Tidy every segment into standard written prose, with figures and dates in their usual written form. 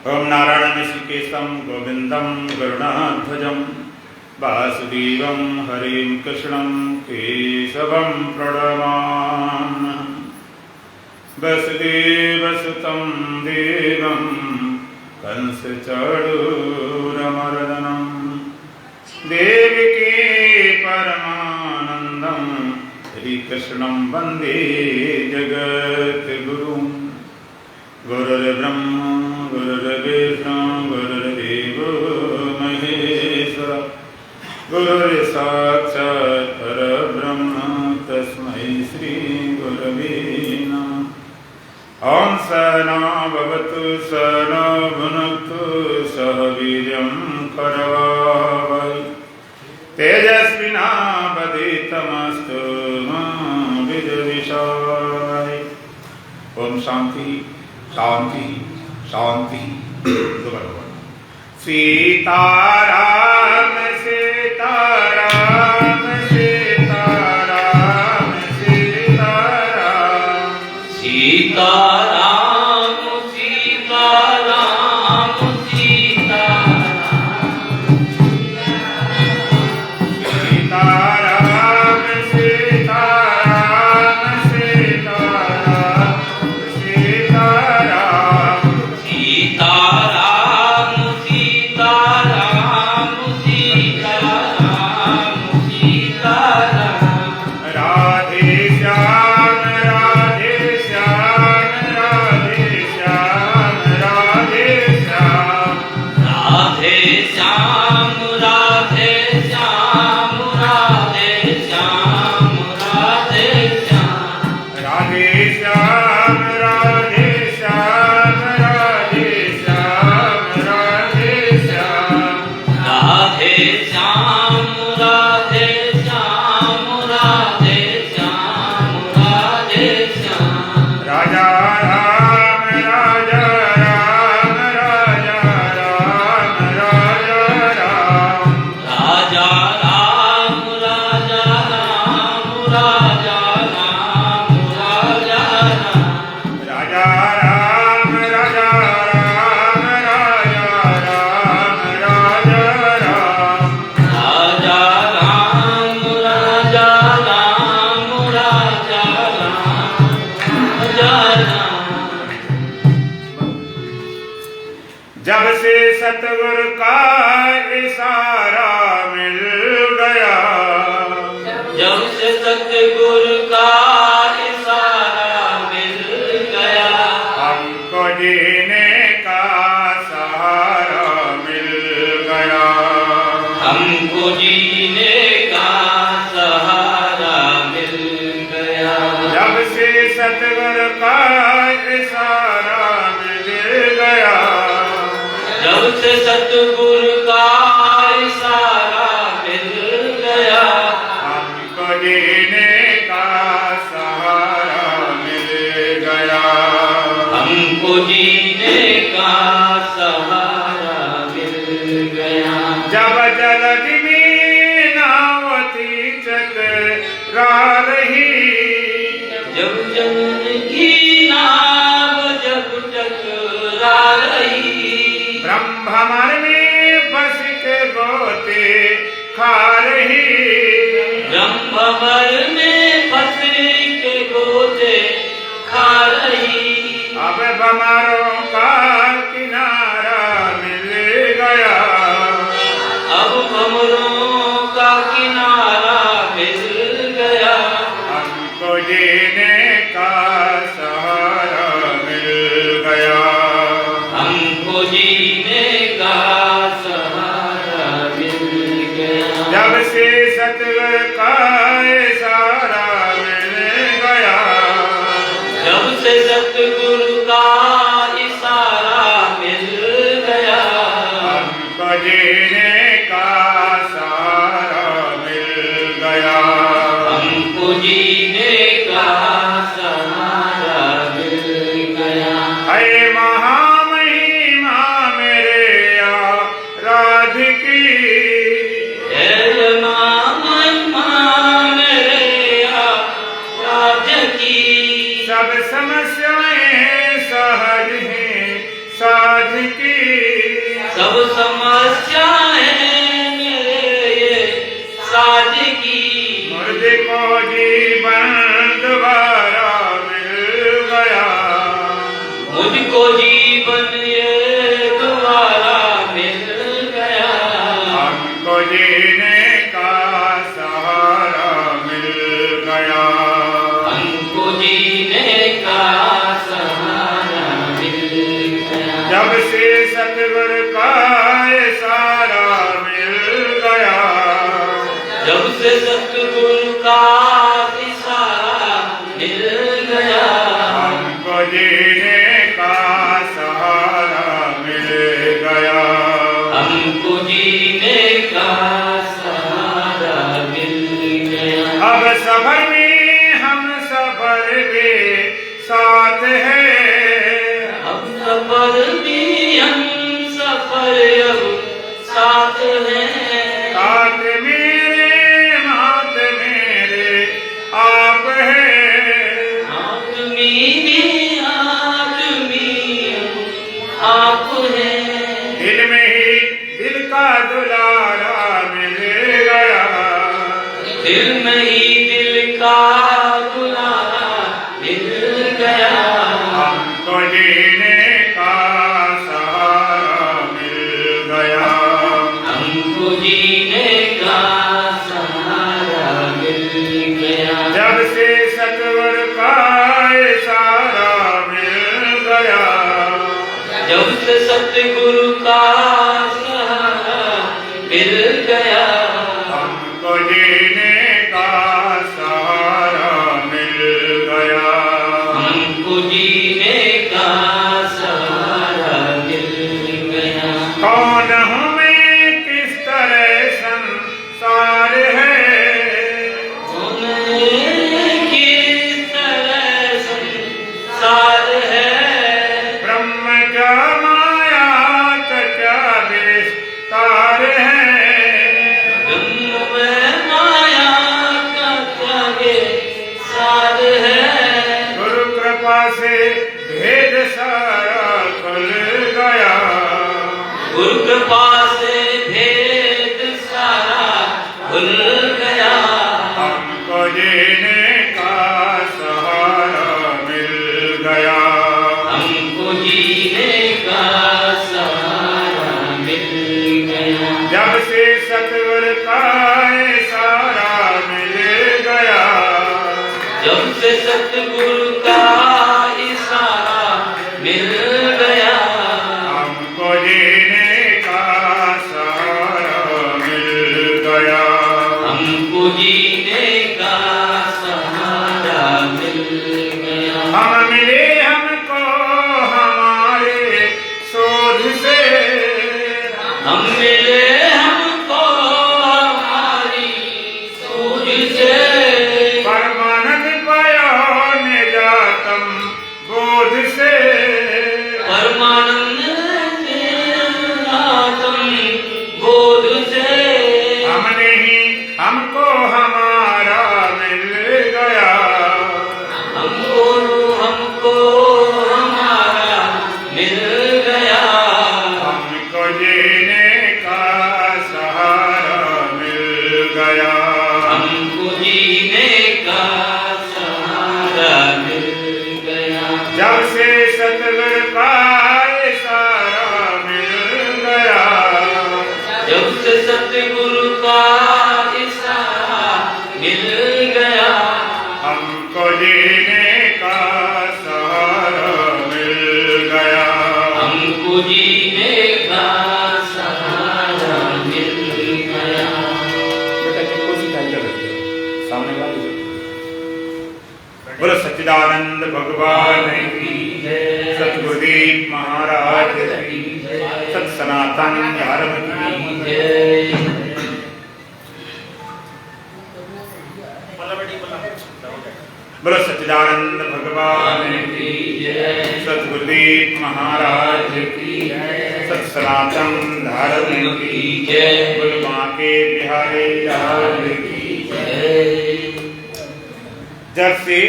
ओम नारायण ऋषिकेशं गोविंदं गरुणाध्वजं वासुदेवं हरिं कृष्णं केशवं प्रणमामि। वसुदेवसुतं देवं कंसचाणूरमर्दनं देवकी परमानन्दं श्रीकृष्णं वन्दे जगद्गुरुं। गुरुर्ब्रह्मा गुरुर्विष्णु गुरुर्देवो महेश्वर गुरुर्साक्षात् परब्रह्म तस्मै श्री गुरवे नमः। ओम सहना भवतु सहना भुनक्तु सह वीर्यं करवावहै तेजस्विनावधीतमस्तु मा विद्विषावहै। ओम शांति शांति शांति। सीताराम सीताराम सीताराम सीताराम सीताराम सीताराम सीताराम सीताराम सीताराम सीताराम सीताराम सीताराम सीताराम राधे श्याम राधे श्याम राधे श्याम राधे श्याम राधे श्याम राधे श्याम राधे श्याम राधे श्याम राधे श्याम राधे श्याम राधे श्याम राधे श्याम राधे श्याम राधे श्याम राधे श्याम राधे श्याम राजा राम राजा राम राजा राम राजा राम राजा राम राजा राम राजा राम राजा राम राजा राम राजा राम राजा राम राजा राम राजा राम राजा राम राजा राम राजा राम। जब से सतगुरु का इशारा मिल गया जब से सतगुरु का इशारा मिल गया हमको जीने का सहारा मिल गया। हमको जीने का सहारा मिल गया। जब से सतगुरु का इशारा मिल गया जब से सतगुरु का इशारा मिल गया हमको जीने का सहारा मिल गया। हमको जीने का सहारा मिल गया। जब जलधि में नावती चकरा रही जब जन की नाव जब टकरा रही ब्रह्ममर में बस के गोते खा रही ब्रह्मवर में फंसने के गोते खा रही अब बमरों का किनारा मिल गया। अब भंवरों का किनारा मिल गया। हमको जीने का सहारा मिल गया। हमको जीने का सहारा मिल गया। जब से सतगुरु का इशारा मिल गया जब से सतगुरु का इशारा मिल गया हमको जीने का सहारा मिल गया। हमको जीने का सहारा मिल गया। हे महामहिमा मेरे राध की जय महिमा मेरे राज की सब समस्याएं सहज हैं साध की सब समस्याएं मेरे ये सादगी, मुझको जीवन दोबारा मिल गया, मुझको जीवन ये दोबारा मिल गया, हमको जीने का सहारा मिल गया, हमको जीने का सहारा मिल गया। जब से सतगुरु का इशारा मिल गया, जब से सतगुरु का इशारा मिल गया, हमको जीने का सहारा मिल गया, हमको जीने का सहारा मिल गया। अब सफर में हम सफर के साथ है, अब सफर भी हम सफर अब साथ हैं, हाथ मेरे हाथ मेरे आप है, आदमी भी आदमी आप हैं, दिल में ही दिल का दुलारा मिल गया, दिल में ही दिल का दुलारा मिल गया, हमको जीने का सहारा मिल गया, हमको जीने का सहारा मिल गया। जब से सतगुरु का इशारा मिल गया, जब से सतगुरु का सहारा मिल गया, हमको जीने का सहारा मिल गया, हमको जीने का सहारा मिल गया। कौन हूँ मैं किस तरह संसार है, उन्हें किस तरह संसार है, ब्रह्म क्या माया का क्या विस्तार है, ब्रह्म में माया का क्या विस्तार है, गुरु कृपा से भेद सारा खुल गया, गुरु कृपा से भेद सारा खुल गया, हमको जीने का सहारा मिल गया, हमको जीने का सहारा मिल गया। जब से सतगुरु का इशारा मिल गया, जब से सतगुरु का इशारा मिल गया, हमको जीने का सहारा मिल गया, हमको जीने का सहारा मिल गया। हम मिले हमको हमारे शोध से, हम मिले हमको हमारी सूझ से, परमानंद पाया निजातम बोध से, परमानंद आत्म बोध से, हमने ही हमको हमारा मिल गया, हमको हमारा मिल गया, हमको जीने का सहारा मिल गया, हमको जीने का सहारा मिल गया। जब से सतगुरु का इशारा मिल गया, जब से सतगुरु का इशारा मिल गया, हमको जीने का सहारा मिल गया, हमको जीने का सहारा मिल गया। बेटा जिनको सिखाई कर रखते हो सामने वाले बोलो सच्चिदानंद भगवान की जय, सतगुरुदेव महाराज की जय, सत सनातन धर्म की जय। बोलो सच्चिदानंद भगवान की जय, सतगुरुदेव महाराज की जय, सत सनातन धर्म की जय। बोलो माँ के बिहारी लाल की जय। जब से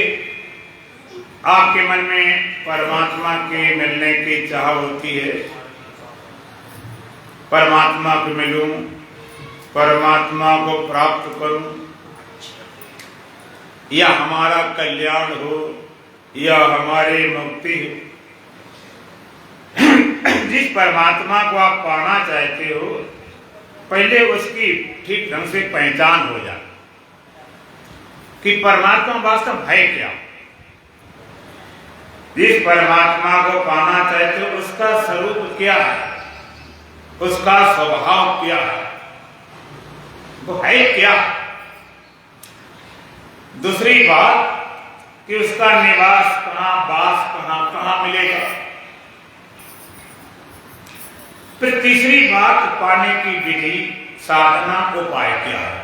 आपके मन में परमात्मा के मिलने की चाह होती है, परमात्मा को मिलूं, परमात्मा को प्राप्त करूं, या हमारा कल्याण हो या हमारी मुक्ति हो। जिस परमात्मा को आप पाना चाहते हो, पहले उसकी ठीक ढंग से पहचान हो जाए कि परमात्मा वास्तव है क्या। जिस परमात्मा को पाना चाहते हो उसका स्वरूप क्या है, उसका स्वभाव क्या है, वो है क्या। दूसरी बात कि उसका निवास कहां, वास कहां, कहां मिलेगा। फिर तीसरी बात, पाने की विधि, साधना, उपाय क्या है।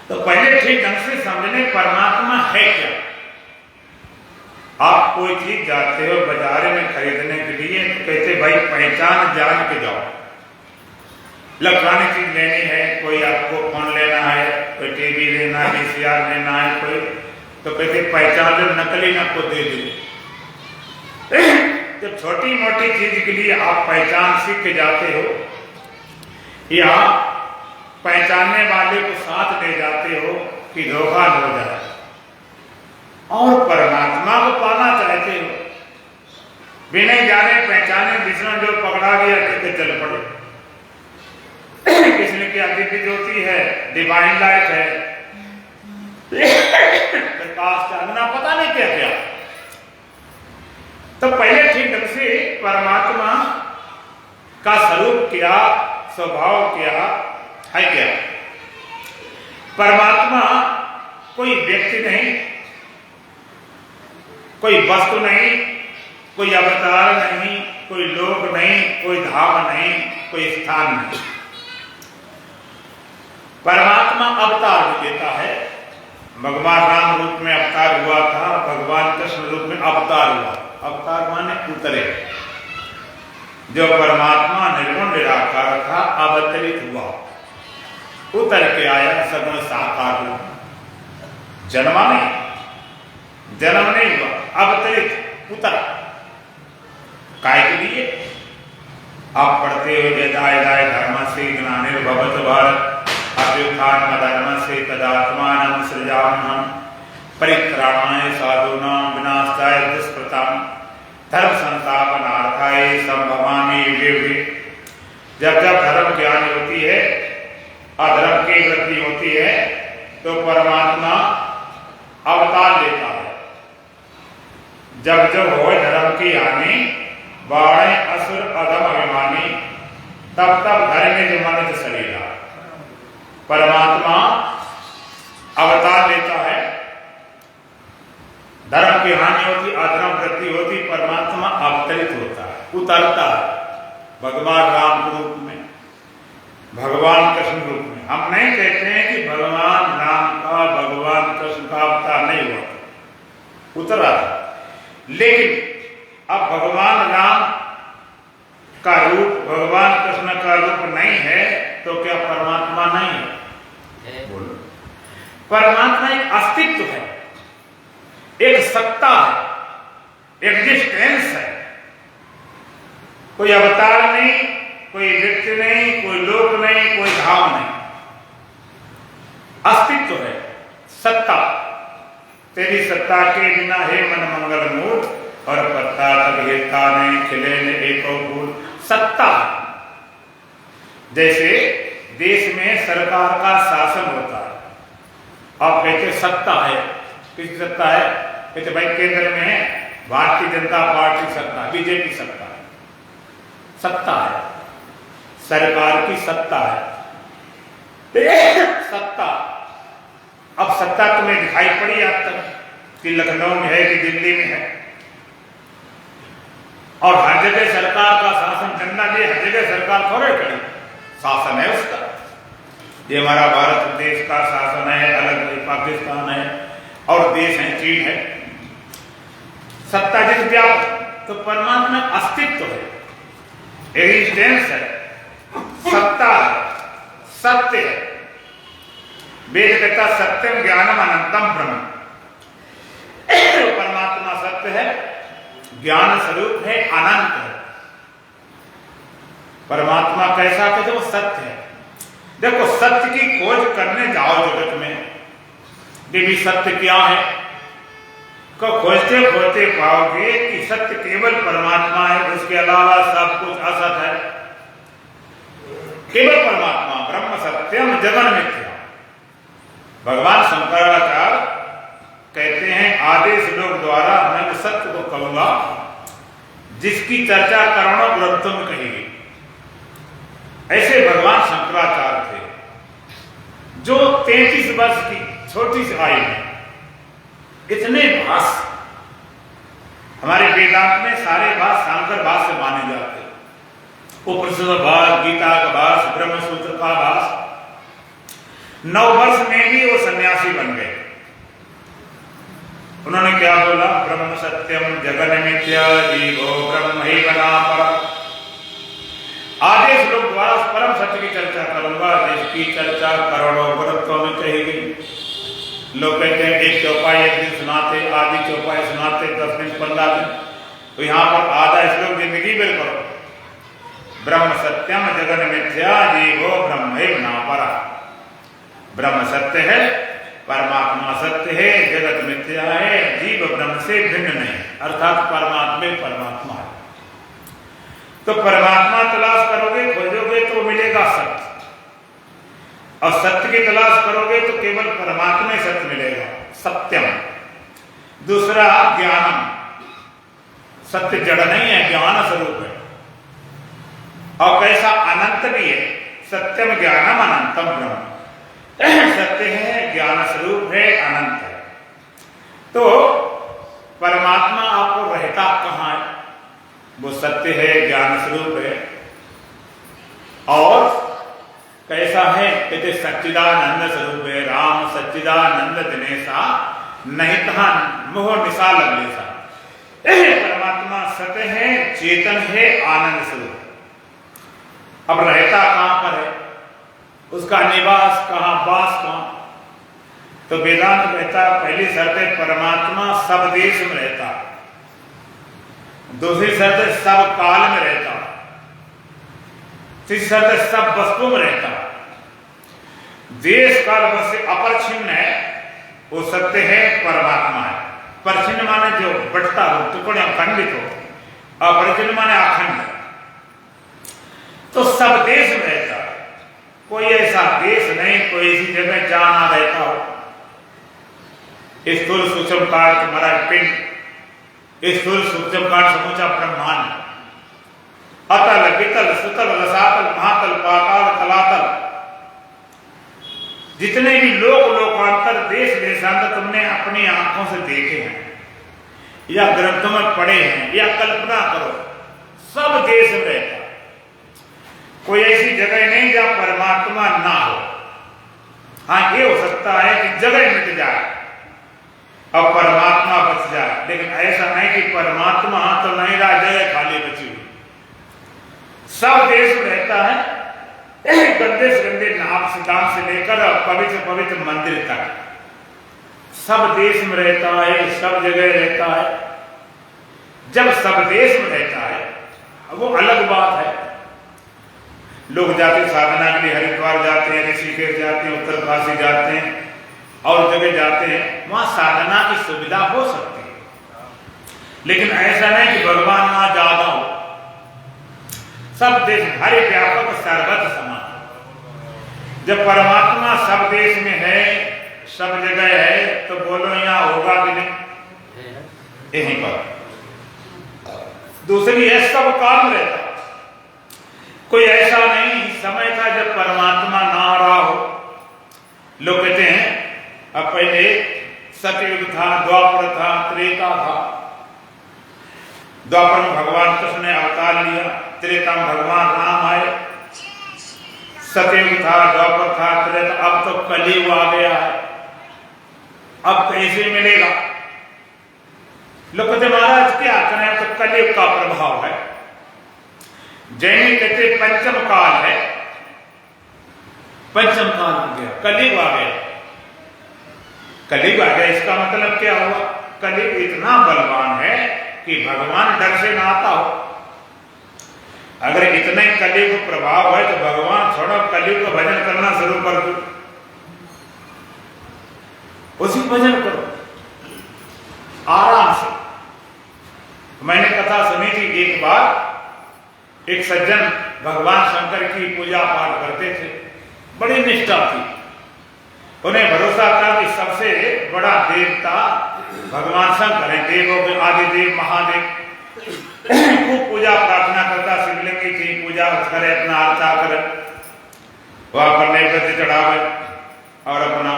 तो पहले ठीक ढंग से समझने परमात्मा है क्या। आप कोई चीज जाते हो बाजार में खरीदने के लिए तो कहते भाई पहचान जान के जाओ। इलेक्ट्रॉनिक चीज लेनी है, कोई आपको फोन लेना है, कोई टीवी लेना है, VCR लेना है, कोई तो कहते पहचान जो नकली ना को दे दो। जब छोटी मोटी चीज के लिए आप पहचान सीख के जाते हो या पहचानने वाले को साथ ले जाते हो कि धोखा हो जाए, और परमात्मा को पाना चाहते हो, बिना जाने पहचाने दूसरा जो पकड़ा गया कहते चल पड़े। किसने क्या दिव्य ज्योति है, डिवाइन लाइट है, प्रकाश चांदना, पता नहीं क्या क्या। तो पहले ठीक ढंग से परमात्मा का स्वरूप क्या, स्वभाव क्या है क्या। परमात्मा कोई व्यक्ति नहीं, कोई वस्तु नहीं, कोई अवतार नहीं, कोई लोक नहीं, कोई धाम नहीं, कोई स्थान नहीं। परमात्मा अवतार देता है। भगवान राम रूप में अवतार हुआ था, भगवान कृष्ण रूप में अवतार हुआ। अवतार माने उतरे। जो परमात्मा निर्गुण निराकार था अवतरित हुआ, उतर के आया सगुण साकार हुआ। जन्मा नहीं, जन्म नहीं हुआ, अवतरित उतरा। काय के लिए आप पढ़ते हो वेदाय धर्म से ज्ञानिर्भवत भारत अभ्युत्थान धर्म से तदात्मान सृजाम्यहम् परित्राणाय साधूनां विनाशाय दुष्कृतां धर्म संस्थापनार्थाय संभवामि युगे युगे। जब जब धर्म ज्ञान होती है, अधर्म की वृद्धि होती है, तो परमात्मा अवतार लेता है। जब जब हो धर्म की हानि, बाणे असुर अधम अभिमानी, तब तब धर्म जो मन शरीरा। परमात्मा अवतार लेता है, धर्म की हानि होती, अधर्म वृद्धि होती, परमात्मा अवतरित होता है, उतरता है। भगवान राम के रूप में, भगवान कृष्ण रूप में। हम नहीं कहते हैं कि भगवान राम का, भगवान कृष्ण का अवतार नहीं हुआ, उतरा। लेकिन अब भगवान राम का रूप, भगवान कृष्ण का रूप नहीं है तो क्या परमात्मा नहीं है? बोलो। परमात्मा एक अस्तित्व है, एक सत्ता है, एग्जिस्टेंस है। कोई अवतार नहीं, कोई व्यक्ति नहीं, कोई लोक नहीं, कोई धाम नहीं, अस्तित्व है, सत्ता। तेरी सत्ता के बिना हे मन मंगल मूड और पत्ता तक हिलता नहीं, खिले ने एको फूल। सत्ता। जैसे देश में सरकार का शासन होता है, आप कहते सत्ता है, किसकी सत्ता है? कहते भाई केंद्र में भारतीय जनता पार्टी सत्ता है, बीजेपी सत्ता है। सत्ता है, सरकार की सत्ता है। सत्ता। अब सत्ता तुम्हें दिखाई पड़ी आज तक कि लखनऊ में है कि दिल्ली में है? और हर जगह सरकार का शासन चलना चाहिए, हर जगह सरकार थोड़े खड़ी, शासन है उसका। ये हमारा भारत देश का शासन है, अलग पाकिस्तान है और देश है, चीन है। सत्ता जिस व्यापक, तो परमात्मा अस्तित्व है, एग्जिस्टेंस है, सत्ता है, सत्य है। वेद कहता सत्यम ज्ञानम अनंतम ब्रह्म। परमात्मा सत्य है, ज्ञान स्वरूप है, अनंत है। परमात्मा कैसा कहते वो सत्य है। देखो सत्य की खोज करने जाओ जगत में कि भी सत्य क्या है, को खोजते खोजते पाओगे कि सत्य केवल परमात्मा है, उसके अलावा सब कुछ असत है। केवल परमात्मा ब्रह्म सत्यम जगन मिथ्या। भगवान शंकराचार्य कहते हैं आदेश लोक द्वारा मैं सत्य को कहूंगा जिसकी चर्चा करोड़ों ग्रंथों में कही गई। ऐसे भगवान शंकराचार्य थे जो 33 वर्ष की छोटी सी आयु में इतने भाष, हमारे वेदांत में सारे भाष शांकर भाष से माने जाते हैं। उपनिषद भाष, गीता का भाष, ब्रह्म सूत्र का भाष। 9 वर्ष में भी वो सन्यासी बन गए। उन्होंने क्या बोला, ब्रह्म सत्यम जगन मिथ्या जीवो ब्रह्म ही बना पर। आदेश लोक द्वारा परम सत्य की चर्चा करूंगा जिसकी चर्चा करोड़ों ग्रंथों में कही गई। लोग कहते हैं एक चौपाई एक दिन सुनाते, आधी चौपाई सुनाते 10 दिन 15 दिन, तो यहाँ पर आधा श्लोक जिंदगी भर करो। ब्रह्म सत्यम जगन मिथ्या जीवो ब्रह्म ही बना परा। ब्रह्म सत्य है, परमात्मा सत्य है, जगत मिथ्या है, जीव ब्रह्म से भिन्न नहीं, अर्थात परमात्मा परमात्मा है। तो परमात्मा तलाश करोगे खोजोगे तो मिलेगा सत्य, और सत्य की तलाश करोगे तो केवल परमात्मा ही सत्य मिलेगा, सत्यम। दूसरा ज्ञानम, सत्य जड़ नहीं है, ज्ञान स्वरूप है, और कैसा अनंत भी है। सत्यम ज्ञानम अनंतम ब्रह्म, सत्य है, ज्ञान स्वरूप है, अनंत है। तो परमात्मा आपको रहता कहाँ है, वो सत्य है, ज्ञान स्वरूप है, और कैसा है, कहते सच्चिदानंद स्वरूप है। राम सच्चिदानंद दिनेशा नहीं तहा मोह निशा लवलेशा। परमात्मा सत्य है, चेतन है, आनंद स्वरूप। अब रहता कहां पर है, उसका निवास कहां, वास कहां? तो वेदांत कहता है पहली शर्त है परमात्मा सब देश में रहता, दूसरी शर्त है सब काल में रहता, तीसरी शर्त है सब वस्तु में रहता। देश काल वस्तु से अपरिच्छिन्न है, वो सत्य है, परमात्मा है। परिच्छिन्न माने जो बढ़ता हो, टुकड़े अखंडित हो, अपरिच्छिन्न माने अखंड। तो सब देश में रहता है, कोई ऐसा देश नहीं, कोई ऐसी जगह जहां ना रहता हो। स्थूल सूक्ष्म काल महाराज पिंड, स्थूल सूक्ष्म काल समूचा ब्रह्मांड, अतल वितल सुतल रसातल महातल पाताल तलातल, जितने भी लोक लोकांतर देश देशांतर तुमने अपनी आंखों से देखे हैं या ग्रंथों में पढ़े हैं या कल्पना करो, सब देश में रहता। कोई ऐसी जगह नहीं जहां परमात्मा ना हो। हाँ ये हो सकता है कि जगह मिट जाए और परमात्मा बच जाए, लेकिन ऐसा नहीं कि परमात्मा तो नहीं रहा, जगह खाली बची हुई। सब देश में रहता है, गंदे से गंदे नाम से दाम से लेकर पवित्र पवित्र मंदिर तक सब देश में रहता है, सब जगह रहता है। जब सब देश में रहता है वो अलग बात है। लोग जाते साधना के लिए हरिद्वार जाते हैं, ऋषिकेश जाते हैं, उत्तरकाशी जाते हैं और जगह जाते हैं, वहां साधना की सुविधा हो सकती है, लेकिन ऐसा नहीं कि भगवान वहां ज्यादा हो। सब देश हरि व्यापक सर्वत्र समान। जब परमात्मा सब देश में है, सब जगह है, तो बोलो यहां होगा कि नहीं? यहीं पर। दूसरी है सब काल में रहता। कोई ऐसा नहीं समय था जब परमात्मा ना रहा हो। लोग कहते हैं अब पहले सतयुग था, द्वापर था, त्रेता था। द्वापर में भगवान कृष्ण ने अवतार लिया, त्रेता में भगवान राम आए। सतयुग था, द्वापर था, त्रेता, अब तो कलयुग आ गया है। अब कैसे मिलेगा? लोग कहते महाराज क्या करें, तो कलयुग का प्रभाव है। जैन कहते पंचम काल है, पंचम काल हो गया, कलयुग आ गया। कलयुग आ गया इसका मतलब क्या हुआ? कलयुग इतना बलवान है कि भगवान डर से ना आता हो। अगर इतना ही कलयुग प्रभाव है तो भगवान छोड़ो, कलयुग का भजन करना शुरू कर दो, उसी भजन करो आराम से। मैंने कथा सुनी थी, एक बार एक सज्जन भगवान शंकर की पूजा पाठ करते थे, बड़ी निष्ठा थी, उन्हें भरोसा था कि सबसे बड़ा देवता भगवान शंकर है, देवों के आदि देव महादेव। खूब पूजा प्रार्थना करता, शिवलिंग की पूजा करे, अपना आरता करे, वहां पर नैवेद्य चढ़ावे और अपना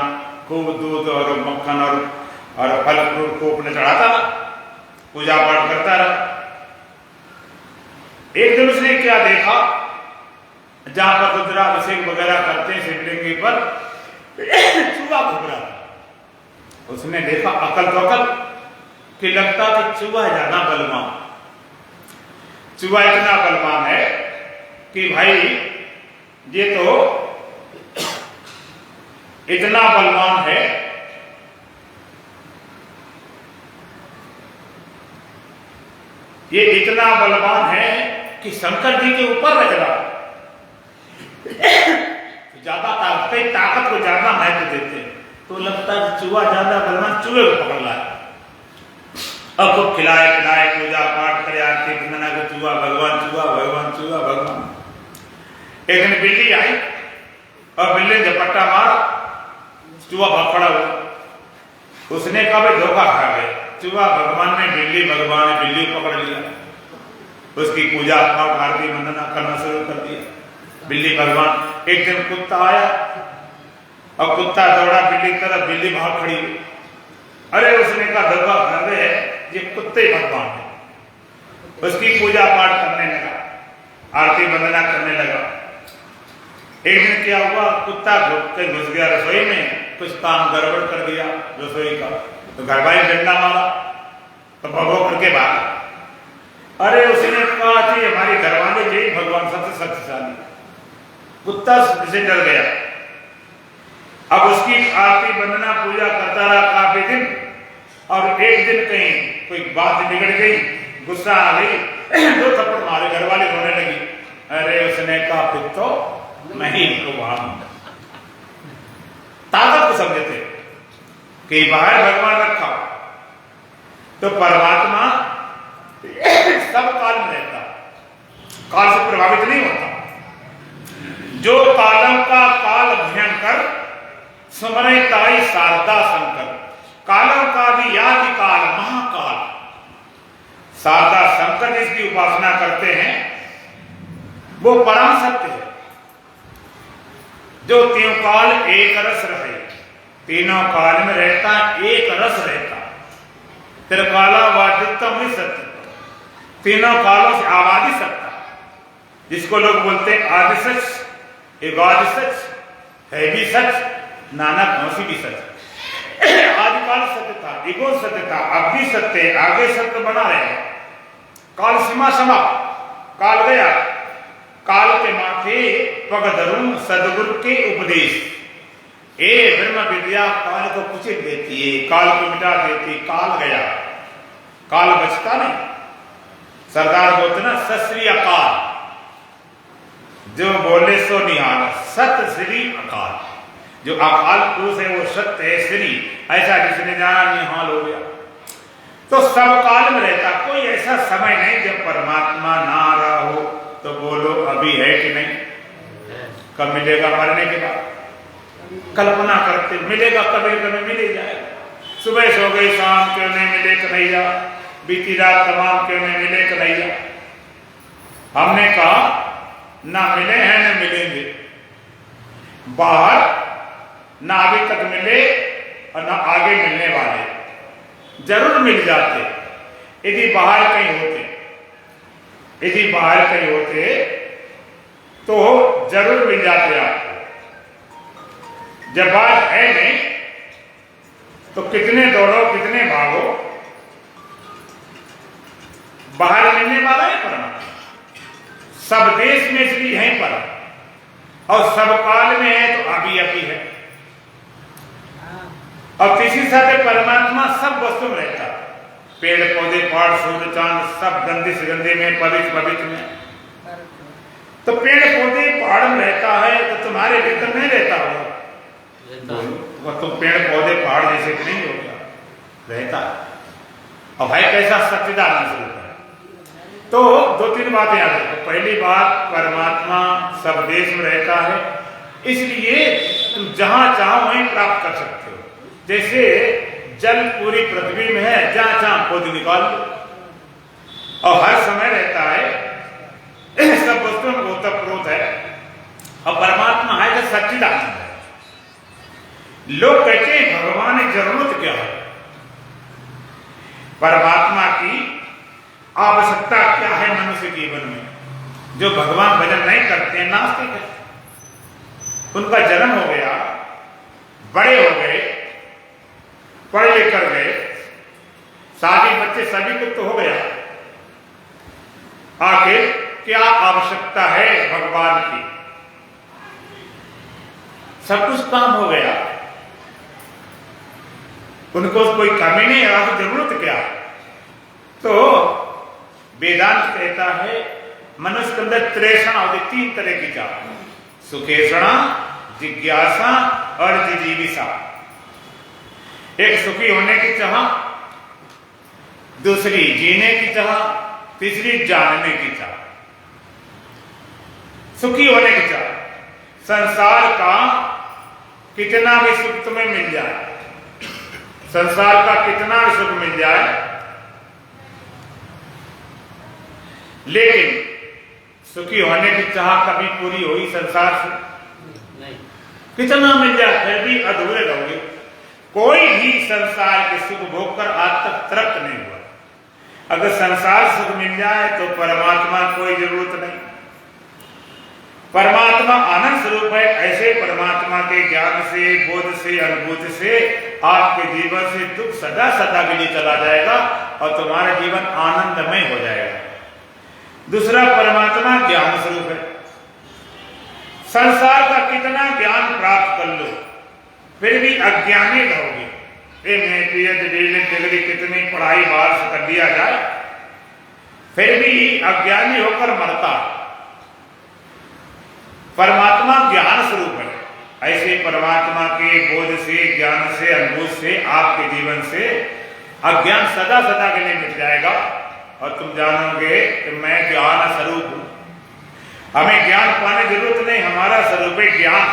खूब दूध और मक्खन और फल फ्रूट को अपने चढ़ाता, पूजा पाठ करता रहा। एक दिन उसने क्या देखा, जहां पर रुद्राभिषेक वगैरह करते हैं शिवलिंग पर, चूहा घूम रहा था। उसने देखा अकल तो अकल कि लगता कि चूहा ज्यादा बलवान, चूहा इतना बलवान है कि भाई ये तो इतना बलवान है ये इतना बलवान है कि शंकर जी के ऊपर रह रहा, ज्यादा ताकत को ज्यादा महत्व देते, तो लगता है चूहा ज्यादा बलवान, चूहे को पकड़ लाए। अब खूब खिलाए पिलाए, पूजा पाठ करे, आरती वंदना के, चूहा भगवान, चूहा भगवान, चूहा भगवान। एक दिन बिल्ली आई और बिल्ली ने झपट्टा मारा, चूहा भाग खड़ा हुआ। उसने कहा भाई धोखा खा गए, चूहा भगवान ने बिल्ली, भगवान ने बिल्ली को पकड़ लिया, उसकी पूजा पाठ आरती वंदना करना शुरू कर दिया। बिल्ली भगवान। एक दिन कुत्ता आया और कुत्ता दौड़ा बिल्ली की तरफ, बिल्ली भाग खड़ी हुई। अरे उसने कहा धोखा खा गए, ये कुत्ते भगवान है। उसकी पूजा पाठ करने लगा, आरती वंदना करने लगा। एक दिन क्या हुआ, कुत्ता घुस गया रसोई में, कुछ काम गड़बड़ कर दिया रसोई का, तो घर वाले डंडा मारा तो भगो करके भागा। अरे उसने कहा कि हमारी घरवाले यही भगवान सबसे शक्तिशाली, कुत्ता से डर गया। अब उसकी आरती वंदना पूजा करता रहा काफी दिन, और एक दिन कहीं कोई बात बिगड़ गई, गुस्सा आ गई, दो थप्पड़ मारे, घर वाले रोने लगी। अरे उसने कहा फिर तो मैं ही इनको वहां ताकत को समझते कि बाहर भगवान रखा, तो परमात्मा सब काल में रहता, काल से प्रभावित नहीं होता। जो कालम का काल भयंकर, सुमरे ताई शारदा शंकर, कालम का भी याद काल महाकाल। शारदा शंकर जिसकी उपासना करते हैं वो परम सत्य है, जो तीनों काल एक रस रहे, तीनों काल में रहता, एक रस रहता, त्रिकाला वादित्तम ही सत्य, तीनों कालों से आबादी सत्ता, जिसको लोग बोलते हैं आदि सच, एगादि सच, है भी सच, नाना कौसी भी सच। आदिकाल सत्य था, इगो सत्य था, अब भी सत्य है, आगे सत्य बना रहेगा। काल सीमा समाप्त, काल गया, काल के माथे पग धरुन सदगुरु के उपदेश। ए ब्रह्म विद्या काल को कुचित देती है, काल को मिटा देती, काल गया, काल बचता नहीं। सरदार बोलते ना सत श्री अकाल, जो बोले सो निहाल, सत श्री अकाल। जो अकाल पुरुष है वो सत्य है, श्री, ऐसा जिसने जाना निहाल हो गया। तो सब काल में रहता, कोई ऐसा समय नहीं जब परमात्मा ना रहा हो। तो बोलो अभी है कि नहीं? कब मिलेगा? मरने के बाद। कल्पना करते मिलेगा, कभी कभी मिल ही जाएगा। सुबह सो गई, शाम क्यों नहीं मिले कन्हैया, बीती रात तमाम क्यों नहीं मिले कन्हैया। हमने कहा ना मिले हैं ना मिलेंगे, बाहर ना अभी तक मिले और ना आगे मिलने वाले, जरूर मिल जाते यदि बाहर कहीं होते, यदि बाहर कहीं होते तो जरूर मिल जाते आपको। जब बात है नहीं तो कितने दौड़ो कितने भागो, बाहर मिलने वाला है परमात्मा। सब देश में श्री है पर, और सब काल में है तो अभी अभी है। और किसी साथ परमात्मा सब वस्तु में रहता, पेड़ पौधे पहाड़ सूर्य चांद सब गंदी से गंदे में, पवित्र पवित्र में। तो पेड़ पौधे पहाड़ में रहता है तो तुम्हारे भीतर नहीं रहता होगा? वह तो पेड़ पौधे पहाड़ जैसे नहीं होगा, रहता। और भाई कैसा सच्चिदानंद स्वरूप है। तो दो तीन बातें याद रखो। पहली बात, परमात्मा सब देश में रहता है, इसलिए तुम जहां चाहो वहीं प्राप्त कर सकते हो। जैसे जल पूरी पृथ्वी में है, जहां जहां खोद निकाल लो, और हर समय रहता है, सब वस्तुओं में ओतप्रोत है। और परमात्मा है तो सच्चिदानंद है। लोग कहते हैं भगवान की जरूरत क्या है, परमात्मा की आवश्यकता क्या है मनुष्य जीवन में। जो भगवान भजन नहीं करते हैं नास्तिक है। उनका जन्म हो गया, बड़े हो गए, पढ़े लिख कर गए, शादी बच्चे सभी कुछ तो हो गया, आखिर क्या आवश्यकता है भगवान की? सब कुछ काम हो गया, उनको कोई कमी नहीं है, तो जरूरत क्या? तो वेदांत कहता है मनुष्य के अंदर त्रेषणा होती, तीन तरह की चाह, सुखेषणा, जिज्ञासा और जिजीविषा। एक सुखी होने की चाह, दूसरी जीने की चाह, तीसरी जानने की चाह। सुखी होने की चाह, संसार का कितना भी सुख तुम्हें मिल जाए, संसार का कितना भी सुख मिल जाए, लेकिन सुखी होने की चाह कभी पूरी हुई संसार से नहीं। कितना मिल जाए फिर भी अधूरे रहोगे। कोई भी संसार के सुख भोग कर आज तक तृप्त नहीं हुआ। अगर संसार सुख मिल जाए तो परमात्मा कोई जरूरत नहीं। परमात्मा आनंद स्वरूप है। ऐसे परमात्मा के ज्ञान से, बोध से, अनुभूति से आपके जीवन से दुख सदा सदा के लिए चला जाएगा और तुम्हारा जीवन आनंदमय हो जाएगा। दूसरा, परमात्मा ज्ञान स्वरूप है। संसार का कितना ज्ञान प्राप्त कर लो फिर भी अज्ञानी रहोगे। डिग्री कितनी पढ़ाई बाहर से कर दिया जाए फिर भी अज्ञानी होकर मरता। परमात्मा ज्ञान स्वरूप है। ऐसे परमात्मा के बोध से, ज्ञान से, अनुभूति से आपके जीवन से अज्ञान सदा सदा के लिए मिट जाएगा और तुम जानोगे कि मैं ज्ञान स्वरूप हूं। हमें ज्ञान पाने की जरूरत नहीं, हमारा स्वरूप है ज्ञान।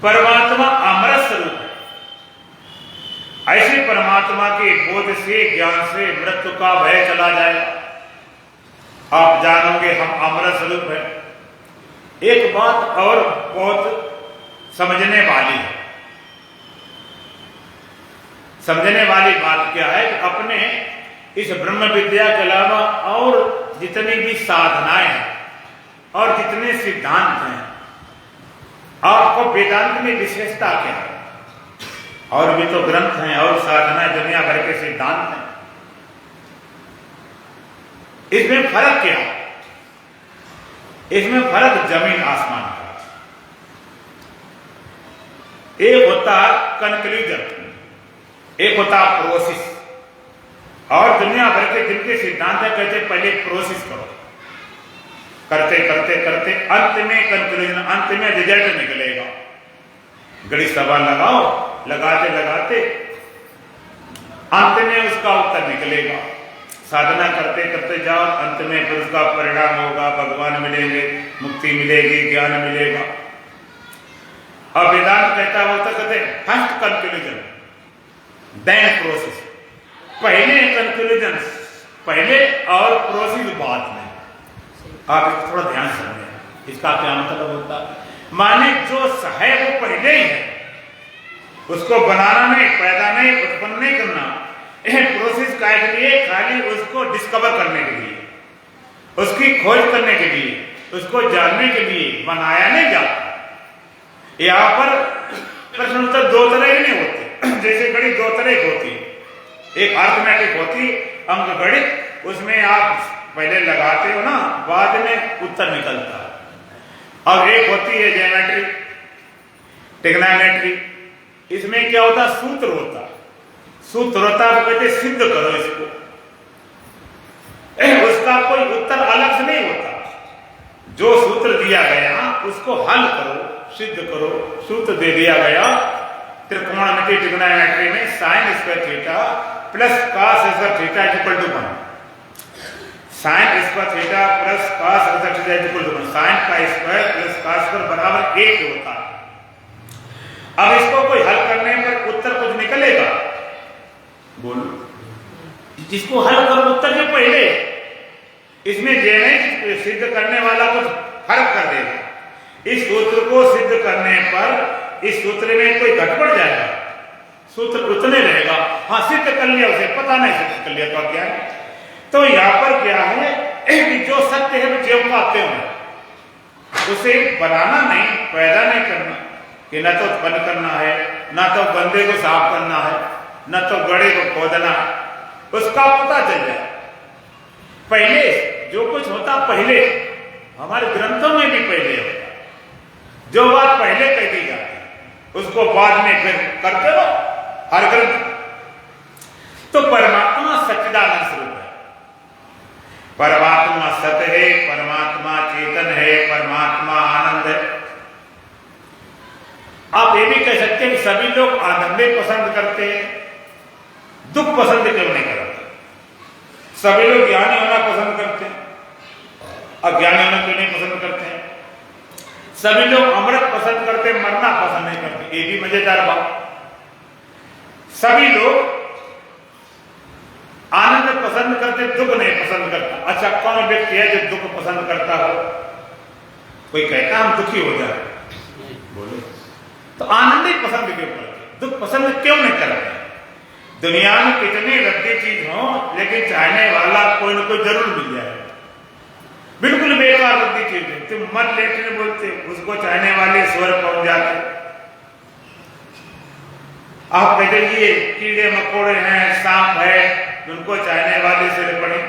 परमात्मा अमृत स्वरूप है। ऐसे परमात्मा के बोध से, ज्ञान से मृत्यु का भय चला जाएगा। आप जानोगे हम अमृत स्वरूप है। एक बात और बहुत समझने वाली है। समझने वाली बात क्या है कि अपने इस ब्रह्म विद्या के अलावा और जितनी भी साधनाएं हैं और जितने सिद्धांत हैं, आपको वेदांत में विशेषता क्या है? और भी तो ग्रंथ हैं और साधनाएं, दुनिया भर के सिद्धांत हैं। इसमें फर्क क्या है? इसमें फर्क जमीन आसमान का। एक होता कंक्लूजन, एक होता प्रोसेस। और दुनिया भर के जिनके सिद्धांत है कहते पहले प्रोसेस करो, करते करते करते अंत में कंक्लूजन, अंत में रिजल्ट निकलेगा। गणित सवाल लगाओ, लगाते लगाते अंत में उसका उत्तर निकलेगा। साधना करते करते जाओ, अंत में फिर उसका परिणाम होगा, भगवान मिलेंगे, मुक्ति मिलेगी, ज्ञान मिलेगा। और वेदांत कहता है वो तो कहते फर्स्ट कंक्लूजन देन प्रोसेस। पहले कंक्लूजन पहले और प्रोसेस बाद में। आप इसको थोड़ा ध्यान से समझें, इसका क्या मतलब होता है? माने जो है वो पहले ही है, उसको बनाना नहीं, पैदा नहीं, उत्पन्न नहीं करना। प्रोसेस का के लिए खाली उसको डिस्कवर करने के लिए, उसकी खोज करने के लिए, उसको जानने के लिए बनाया नहीं जाता। यहाँ पर प्रश्न उत्तर दो तरह के नहीं होते। जैसे गणित दो तरह की होती है। एक अर्थमेटिक होती अंक गणित, उसमें आप पहले लगाते हो ना, बाद में उत्तर निकलता है। और एक होती है ज्योमेट्री, ट्रिग्नोमेट्री। इसमें क्या होता? सूत्र होता। सूत्र होता है, कहते सिद्ध करो इसको। उसका कोई उत्तर अलग से नहीं होता, जो सूत्र दिया गया उसको हल करो, सिद्ध करो। सूत्र दे दिया गया त्रिकोणमिति ट्रिग्नोमेट्री में sine square theta plus cos square theta equal to 1। Sine square theta plus cos square theta equal to 1। Sine का स्क्वायर प्लस कॉस स्क्वायर बराबर 1 होता है। अब इसको कोई हल करने पर उत्तर कुछ निकलेगा? बोलो। जिसको हल करो उत्तर के पहले इसमें जेने सिद्ध करने वाला कुछ फर्क कर देगा। इस सूत्र को सिद्ध करने पर इस सूत्र में कोई गड़बड़ जाएगा, सूत्र उतने रहेगा। हाँ सिद्ध कर लिया, उसे पता नहीं सिद्ध कर लिया तो क्या है। तो यहाँ पर क्या है कि जो सत्य है वो ज्यों पाते हो, उसे बनाना नहीं, पैदा नहीं करना कि न तो उत्पन्न करना है, न तो बंदे को साफ करना है, न तो गड़े को खोदना, उसका पता चल जाए। पहले जो कुछ होता पहले हमारे ग्रंथों में भी पहले होता, जो बात पहले कह दी जाती उसको बाद में फिर करते हो हर ग्रंथ। तो परमात्मा सच्चिदानंद स्वरूप है, परमात्मा सत्य है, परमात्मा चेतन है, परमात्मा आनंद है। आप ये भी कह सकते हैं कि सभी लोग आनंद पसंद करते हैं, दुख पसंद क्यों नहीं करते? सभी लोग ज्ञानी होना पसंद करते हैं, अज्ञानी होना क्यों नहीं पसंद करते हैं? सभी लोग अमृत पसंद करते, मरना पसंद नहीं करते। ये भी मजेदार बात। सभी लोग आनंद पसंद करते, दुख नहीं पसंद करता। अच्छा कौन व्यक्ति है जो दुख पसंद करता हो? कोई कहता हम दुखी हो जाए, बोलो। तो आनंद ही पसंद क्यों करते, दुख पसंद क्यों नहीं करते? दुनिया में कितनी रद्दी चीज हो लेकिन चाहने वाला कोई ना कोई जरूर मिल जाए। बिल्कुल बेकार रद्दी चीज है, तुम मत लेटने बोलते, उसको चाहने वाले स्वर पहुंच जाते। आप कहते ये कीड़े मकोड़े हैं, सांप है, उनको चाहने वाले सिर पड़े,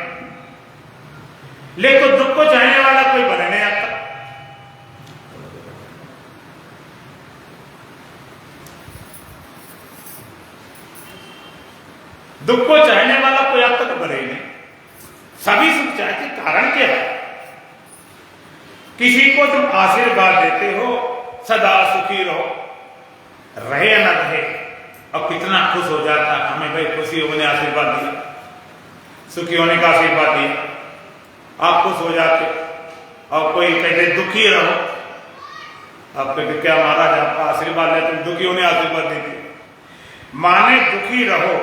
लेकिन दुख को चाहने वाला कोई बने नहीं आता। दुख को चाहने वाला कोई अब तक बने नहीं, सभी सुख चाहते। कारण क्या है? किसी को तुम आशीर्वाद देते हो सदा सुखी रहो, रहे या न रहे, अब कितना खुश हो जाता हमें भाई खुशी होने आशीर्वाद दिया, सुखी होने का आशीर्वाद दिया, आप खुश हो जाते। और कोई कहते दुखी रहो, आप कहते क्या महाराज आपका आशीर्वाद है, तुम दुखी होने आशीर्वाद देते। माने दुखी रहो,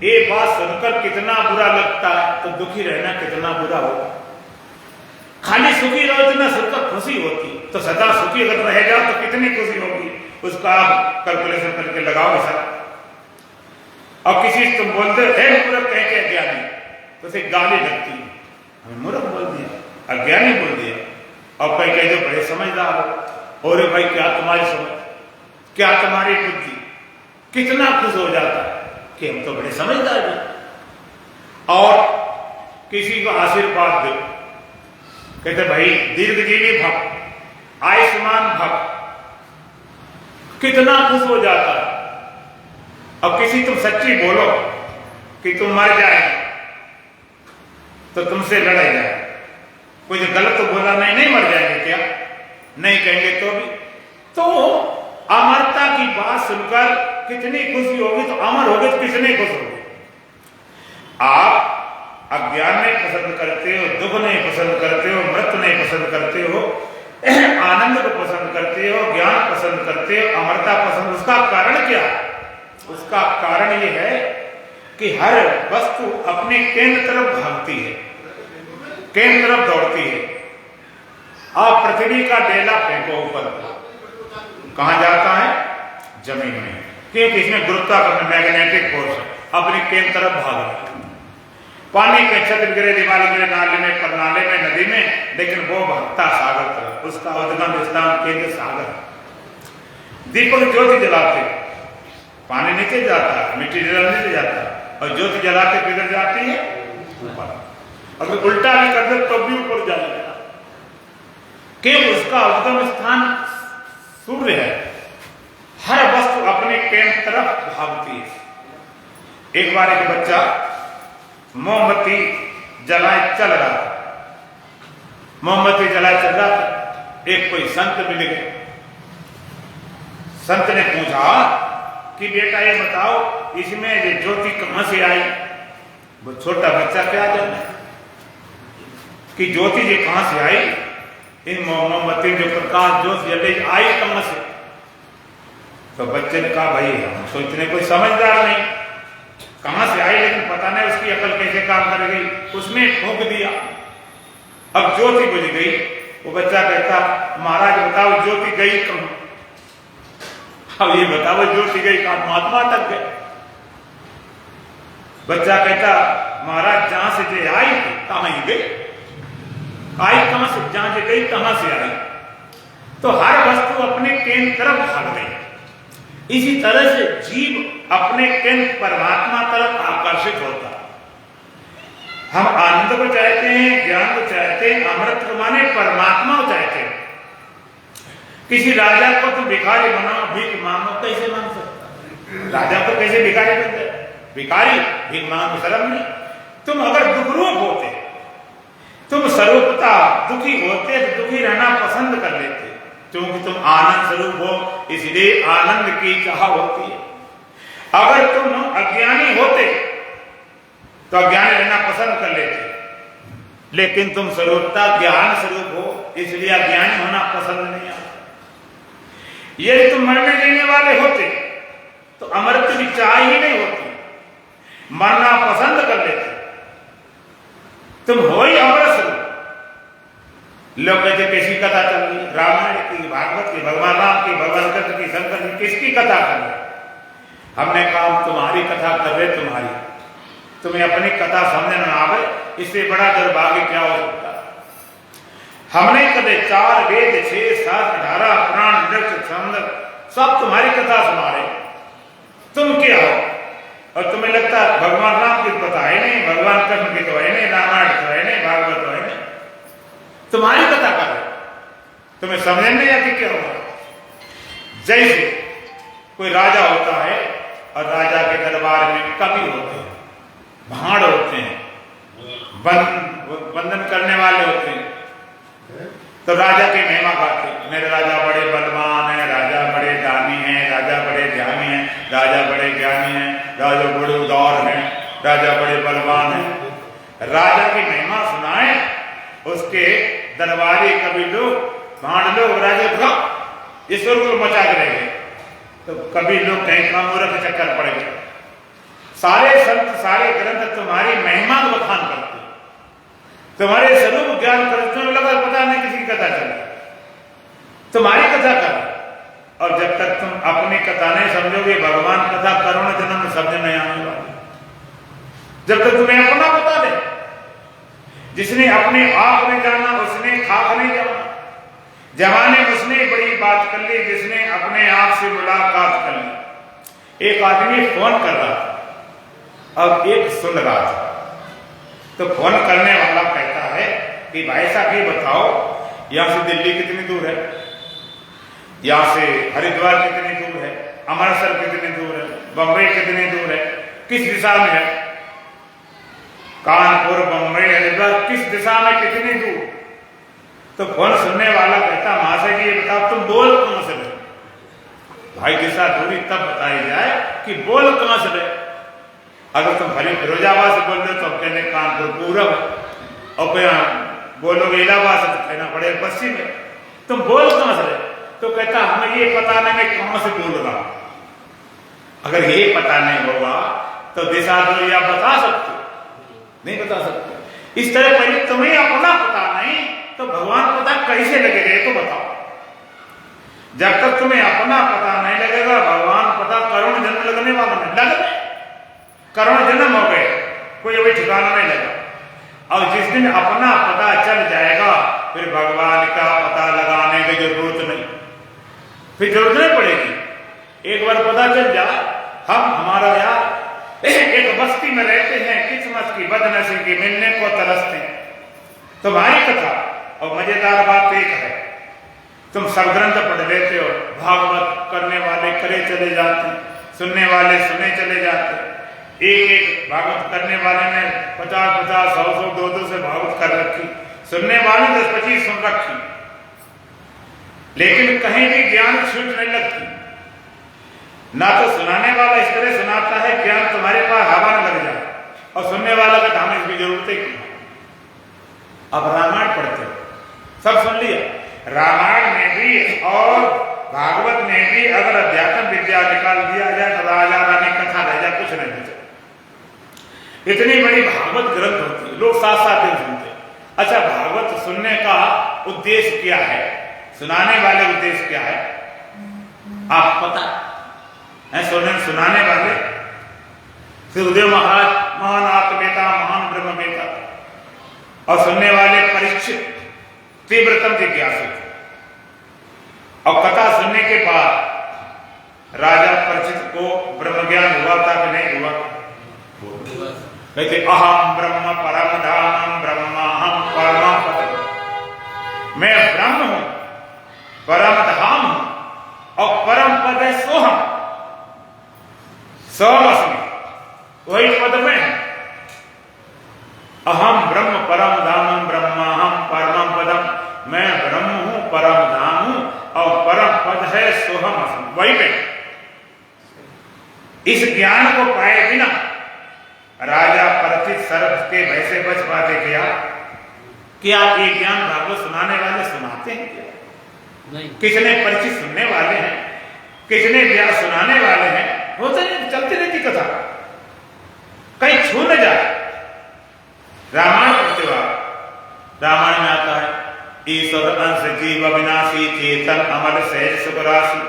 ये बात सुनकर कितना बुरा लगता है, तो दुखी रहना कितना बुरा होगा। खाली सुखी रहो इतना सुनकर खुशी होती, तो सदा सुखी अगर रह जाओ तो कितनी खुशी होगी, उसका आप कैलकुलेशन करके लगाओ सर। और किसी तुम बोलते है मूर्ख कह के अज्ञानी, तो उसे गाली लगती है, हमें मूर्ख बोल दिया, अज्ञानी बोल दिया। और कहीं कह जो बड़े समझदार हो, और भाई क्या तुम्हारी समझ, क्या तुम्हारी बुद्धि, कितना खुश हो जाता है कि हम तो बड़े समझदार हैं। और किसी को आशीर्वाद दो, कहते भाई दीर्घजीवी भव, आयुष्मान भव, कितना खुश हो जाता है। अब किसी तुम सच्ची बोलो कि तुम मर जाएगा तो तुमसे लड़े जाए, कोई गलत तो बोला नहीं, नहीं मर जाएंगे क्या, नहीं कहेंगे तो भी। तो अमरता की बात सुनकर कितनी खुशी होगी, तो अमर होगे तो किसने खुश होगी। आप अज्ञान नहीं पसंद करते हो, दुख नहीं पसंद करते हो, मृत्यु नहीं पसंद करते हो, आनंद को पसंद करते हो, ज्ञान पसंद करते हो, अमरता पसंद। उसका कारण क्या? उसका कारण यह है कि हर वस्तु अपने केंद्र तरफ भागती है, केंद्र तरफ दौड़ती है। आप पृथ्वी का डेला फेंको ऊपर, कहां जाता है? जमीन में, क्योंकि इसमें गुरुत्वाकर्षण मैग्नेटिक फोर्स अपने केंद्र तरफ भाग रहा है। पानी के छत्र गिरे, दीवार गिरे, नाले में, परनाले में, नदी में, लेकिन वो भागता सागर तरफ, उसका उद्गम स्थान केंद्र सागर। दीपक ज्योति जलाते, पानी नीचे जाता है, मिट्टी नीचे जाता है, और ज्योति जलाते किधर जाती है? ऊपर। अगर उल्टा भी कर दे तो भी ऊपर जाएगा, क्योंकि उसका उद्गम स्थान सूर्य है। हर वस्तु अपने केंद्र तरफ भागती है। एक बार एक बच्चा मोमबत्ती जलाए चल रहा, मोमबत्ती जला चल रहा था, एक कोई संत मिल गए। संत ने पूछा कि बेटा ये बताओ, इसमें ये ज्योति कहां से आई? वो छोटा बच्चा क्या जाने कि ज्योति ये कहां से आई, इन मोमबत्ती जो प्रकाश ज्योति जले आई कहां से? तो बच्चे ने कहा भाई हम सोचने कोई समझदार नहीं, कहां से आई, लेकिन पता नहीं उसकी अकल कैसे काम कर गई, उसने फूंक दिया, अब ज्योति बुझ गई। वो बच्चा कहता महाराज बताओ ज्योति गई कहां? अब ये बताओ ज्योति गई कहां? महात्मा तक गए। बच्चा कहता महाराज जहां से जे आई कहां ही गई, आई कहां से, जहां से गई कहां से आई? तो हर वस्तु अपने केंद्र तरफ भाग गई। इसी तरह से जीव अपने केंद्र परमात्मा तरफ आकर्षित होता। हम आनंद को चाहते हैं, ज्ञान को चाहते हैं, अमृत को माने परमात्मा को चाहते हैं। किसी राजा को तुम भिखारी बनाओ, भीख मांगो, कैसे मांग सकता? राजा को कैसे भिखारी बन जाए? भिखारी भीख मांगो शर्म नहीं। तुम अगर दुखरूप होते, तुम स्वरूपता दुखी होते तो दुखी रहना पसंद कर लेते, क्योंकि तुम आनंद स्वरूप हो, इसलिए आनंद की चाह होती है। अगर तुम अज्ञानी होते तो अज्ञानी रहना पसंद कर लेते, लेकिन तुम स्वरूपता ज्ञान स्वरूप हो, इसलिए अज्ञानी होना पसंद नहीं आता। यदि तुम मरने देने वाले होते तो अमृत की चाह ही नहीं होती, मरना पसंद कर लेते। तुम हो ही अमृत स्वरूप। लोग कहते कैसी कथा चल रही, रामायण की, भागवत की, भगवान राम की, भगवान कृष्ण की, शंकर की, किसकी कथा कर रहे? हमने कहा तुम्हारी कथा कर रहे, तुम्हारी, तुम्हें अपनी कथा समझ में आवे, इससे बड़ा दुर्भाग्य क्या हो सकता? हमने कदे 4 वेद 6 7 18 पुराण वृक्ष छंद सब तुम्हारी कथा सुना रहे, तुम क्या हो? और तुम्हें लगता भगवान राम की कथा है नहीं, भगवान कृष्ण की तो है नहीं, रामायण तो है नहीं, भागवत तो है नहीं, तुम्हारी कथा कर रहे, तुम्हें समझ नहीं आती क्या होगा? जैसे कोई राजा होता है और राजा के दरबार में कवि होते हैं, भाड़ होते हैं, वंदन करने वाले होते हैं, तो राजा की महिमा गाते, मेरे राजा बड़े बलवान हैं, राजा बड़े दानी हैं, राजा बड़े ध्यानी हैं, राजा बड़े ज्ञानी हैं, राजा बड़े उदार हैं, राजा बड़े बलवान हैं। राजा की महिमा सुनाए, उसके दरबारी कभी लोग भाड़ लोग राजा का ईश्वर को मचा के रहेंगे, तो कभी लोग कहीं का मूर्ख चक्कर पड़ेंगे। सारे संत सारे ग्रंथ तुम्हारी महिमा को बखान करते, तुम्हारे स्वरूप ज्ञान करते में लगा पता नहीं किसी की कथा चल रही, तुम्हारी कथा कर। और जब तक तुम अपनी कथा नहीं समझोगे, भगवान कथा करुण जन्म समझ नहीं आने वाली। जब तक तुम्हें अपना पता नहीं, जिसने अपने आप में जाना उसने खाक नहीं जाना। जमाने में उसने बड़ी बात कर ली जिसने अपने आप से मुलाकात कर ली। एक आदमी फोन कर रहा था और एक सुन रहा था, तो फोन करने वाला कहता है कि भाई साहब ये बताओ, यहां से दिल्ली कितनी दूर है, यहां से हरिद्वार कितनी दूर है, अमृतसर कितनी दूर है, बंबई कितनी दूर है, किस दिशा में है, कानपुर बंबई हरिद्वार किस दिशा में कितनी दूर? तो फोन सुनने वाला कहता महाशय जी ये बताओ तुम बोल कहां से रहे? भाई दिशा दूरी तब बताई जाए कि बोल कहां से रहे। अगर तुम फिरोजाबाद से बोल रहे हो तो कहने कानपुर पूरब, और बोलोगे इलाहाबाद से तो कहना पड़ेगा पश्चिम है। तुम बोल कहां से रहे? तो कहता हमें ये पता नहीं मैं कहां से बोल रहा हूं। अगर ये पता नहीं होगा तो दिशा दूरी आप बता सकते नहीं, बता सकते। इस तरह पहले तुम्हें अपना पता नहीं तो भगवान पता कैसे लगेगा तो बताओ। जब तक तुम्हें अपना पता नहीं लगेगा, भगवान पता करोड़ जन्म लगने वाला नहीं, लग गए करोड़ जन्म हो गए, कोई अभी ठिकाना नहीं लगा। और जिस दिन अपना पता चल जाएगा फिर भगवान का पता लगाने की जरूरत नहीं, फिर जरूरत नहीं पड़ेगी। एक बार पता चल जाए हम हमारा यार एक बस्ती में रहते हैं, किस्मत की बदनसीब की मिलने को तरसते हैं। तुम्हारी कथा और मजेदार बात एक है, तुम सब ग्रंथ पढ़ लेते हो, भागवत करने वाले करे चले जाते, सुनने वाले सुने चले जाते। एक भागवत करने वाले ने 50-50, 100-100, 200 से भागवत कर रखी, सुनने वाले 10-25 सुन रखी, लेकिन कहीं भी ज्ञान छूट नहीं लगती। ना तो सुनाने वाला इस तरह सुनाता है ज्ञान तुम्हारे पास हवा न लग जाए, और सुनने वाला का हमें इसकी जरूरत है क्यों। अब रामायण पढ़ते हो, सब सुन लिया, रामायण में भी और भागवत में भी अगर अध्यात्म विद्या निकाल दिया जाए तो राजा रानी कथा रह जाए, कुछ नहीं बचे। इतनी बड़ी भागवत ग्रंथ होती है, लोग 7-7 दिन सुनते हैं। अच्छा, भागवत सुनने का उद्देश्य क्या है, सुनाने वाले उद्देश्य क्या है, आप पता है? सुनाने वाले सुखदेव महाराज महान आत्मवेता, महान ब्रह्मवेता, और सुनने वाले परीक्षित तीव्रतम जिज्ञासु थे। और कथा सुनने के बाद राजा परीक्षित को ब्रह्म ज्ञान हुआ था कि नहीं हुआ? कहते अहम ब्रह्म परम धाम ब्रह्माहम परम पद, मैं ब्रह्म हूं, परम धाम हूं, और परम पद है सोहम, सोहम वही पद में है। अहम ब्रह्म परम धामम ब्रह्माहम परम पदम, मैं ब्रह्म हूं, परम धाम हूं, और परम पद है सोहम वही पे। इस ज्ञान को पाए बिना राजा परीक्षित सर्प के भय से बच पाते क्या ये ज्ञान भागवत सुनाने वाले सुनाते हैं क्या? नहीं। किसने परीक्षित सुनने वाले हैं, किसने व्यास सुनाने वाले हैं, होते नहीं, चलती रहती कथा, कहीं छू न जाए। रामायण पढ़ते वक्त रामायण में आता है ईश्वर अंश जीव अविनाशी चेतन अमर सहज सुख राशि